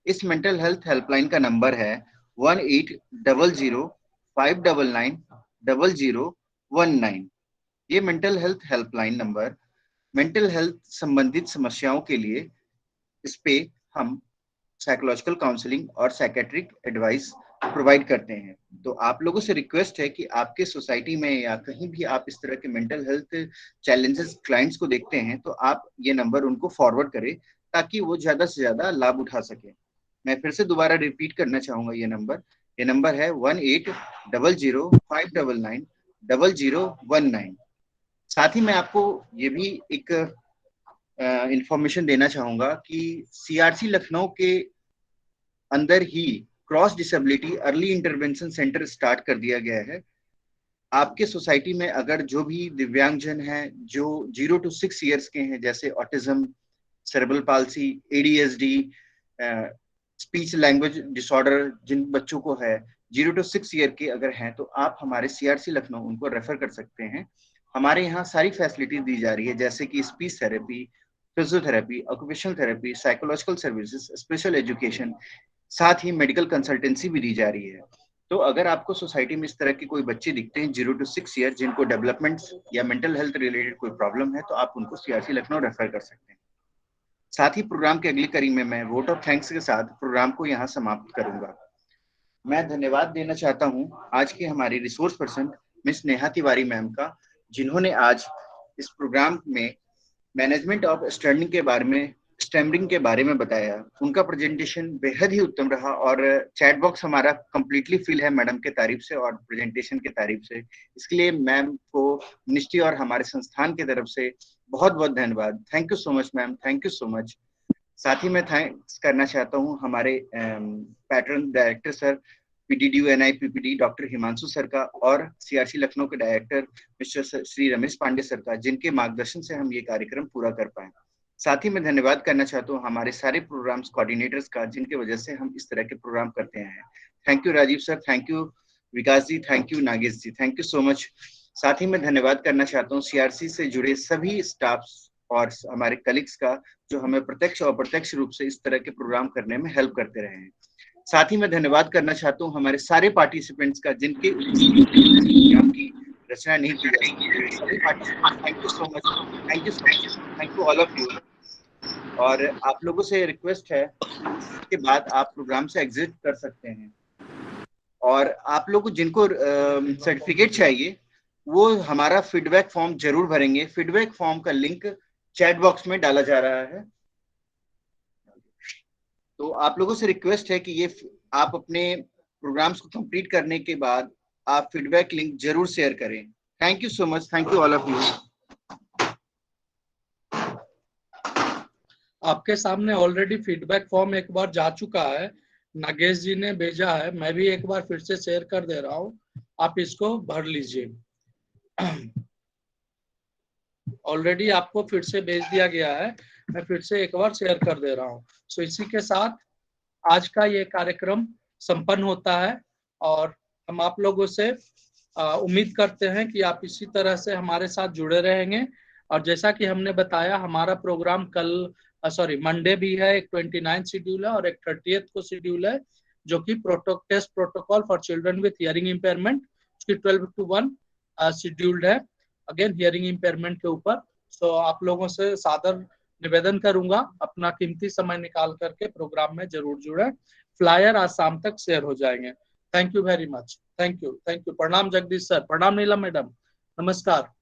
इस मेंटल हेल्थ हेल्पलाइन का नंबर है 1800-599-0019। ये mental health helpline number mental health संबंधित समस्याओं के लिए, इस पे हम साइकोलॉजिकल काउंसलिंग और साइकेट्रिक एडवाइस प्रोवाइड करते हैं। तो आप लोगों से रिक्वेस्ट है कि आपके सोसाइटी में या कहीं भी आप इस तरह के मेंटल हेल्थ चैलेंजेस क्लाइंट्स को देखते हैं, तो आप ये नंबर उनको फॉरवर्ड करें ताकि वो ज्यादा से ज्यादा लाभ उठा सके। मैं फिर से दोबारा रिपीट करना चाहूंगा, ये नंबर है 1800-599-0019। साथ ही मैं आपको ये भी एक इंफॉर्मेशन देना चाहूंगा कि सीआरसी लखनऊ के अंदर ही cross disability early intervention centre start कर दिया गया है। आपके सोसाइटी में अगर जो भी दिव्यांगजन हैं, जो 0 to 6 ईयर्स के हैं, जैसे autism, cerebral palsy, ADSD, speech language disorder जिन बच्चों को है, 0 to 6 ईयर के अगर हैं, तो आप हमारे सीआरसी लखनऊ उनको रेफर कर सकते हैं। हमारे यहाँ सारी फैसिलिटीज दी जा रही है, जैसे कि speech therapy, physiotherapy, occupational therapy, psychological services, special education, साथ ही मेडिकल कंसल्टेंसी भी दी जा रही है। तो अगर आपको सोसाइटी में इस तरह के कोई बच्चे दिखते हैं 0 to 6 ईयर जिनको डेवलपमेंट या मेंटल हेल्थ रिलेटेड कोई प्रॉब्लम है, तो आप उनको सीआरसी लखनऊ रेफर कर सकते हैं। साथ ही प्रोग्राम के अगली कड़ी में मैं वोट ऑफ थैंक्स के साथ प्रोग्राम को यहाँ समाप्त करूंगा। मैं धन्यवाद देना चाहता हूँ आज की हमारी resource person miss Neha Tiwari ma'am का, जिन्होंने आज इस प्रोग्राम में मैनेजमेंट ऑफ स्टैमरिंग के बारे में बताया। उनका प्रेजेंटेशन बेहद ही उत्तम रहा और चैट बॉक्स हमारा कंप्लीटली फिल है मैडम के तारीफ से और प्रेजेंटेशन के तारीफ से। इसके लिए मैम को मिनिस्ट्री और हमारे संस्थान की तरफ से बहुत बहुत धन्यवाद। Thank you so much ma'am, thank you so much. साथ ही मैं थैंक्स करना चाहता हूँ हमारे patron director sir PDDU NI PPD doctor Himanshu sir का, और सीआरसी लखनऊ के director mister Shri Ramesh Pandey sir का, जिनके मार्गदर्शन से हम ये कार्यक्रम पूरा कर पाए। साथ ही मैं धन्यवाद करना चाहता हूँ हमारे सारे प्रोग्राम्स कोऑर्डिनेटर्स का, जिनके वजह से हम इस तरह के प्रोग्राम करते हैं। Thank you Rajiv sir, thank you Vikas ji, thank you Nagesh ji, thank you so much. साथ ही मैं धन्यवाद करना चाहता हूँ सीआरसी से जुड़े सभी स्टाफ और हमारे कलीग्स का, जो हमें प्रत्यक्ष और अप्रत्यक्ष रूप से इस तरह के प्रोग्राम करने में हेल्प करते रहे हैं। साथ ही मैं धन्यवाद करना चाहता हूँ हमारे सारे पार्टिसिपेंट्स का, जिनके की रचना नहीं की जा सकती। Thank you so much, thank you so much, thank you all of you. और आप लोगों से रिक्वेस्ट है, इसके बाद आप प्रोग्राम से एग्जिट कर सकते हैं। और आप लोग जिनको सर्टिफिकेट चाहिए, वो हमारा फीडबैक फॉर्म जरूर भरेंगे। फीडबैक फॉर्म का लिंक चैट बॉक्स में डाला जा रहा है। तो आप लोगों से रिक्वेस्ट है कि ये आप अपने प्रोग्राम्स को कंप्लीट करने के बाद आप फीडबैक लिंक जरूर शेयर करें। Thank you so much, thank you all of you. आपके सामने ऑलरेडी फीडबैक फॉर्म एक बार जा चुका है, नागेश जी ने भेजा है, मैं भी एक बार फिर से शेयर कर दे रहा हूँ, आप इसको भर लीजिए। ऑलरेडी आपको फिर से भेज दिया गया है, मैं फिर से एक बार शेयर कर दे रहा हूँ। सो इसी के साथ आज का ये कार्यक्रम संपन्न होता है और हम आप लोगों से उम्मीद करते हैं कि आप इसी तरह से हमारे साथ जुड़े रहेंगे। और जैसा कि हमने बताया, हमारा प्रोग्राम मंडे भी है, एक 29 शेड्यूल है और एक 30th को शेड्यूल है, जो कि test protocol for children with hearing impairment, उसकी 12 to 1 शेड्यूल्ड है, अगेन हियरिंग इम्पेयरमेंट के ऊपर। सो आप लोगों से सादर निवेदन करूंगा, अपना कीमती समय निकाल करके प्रोग्राम में जरूर जुड़े। फ्लायर आज शाम तक शेयर हो जाएंगे। Thank you very much, thank you. प्रणाम जगदीश सर, प्रणाम नीलम मैडम, नमस्कार।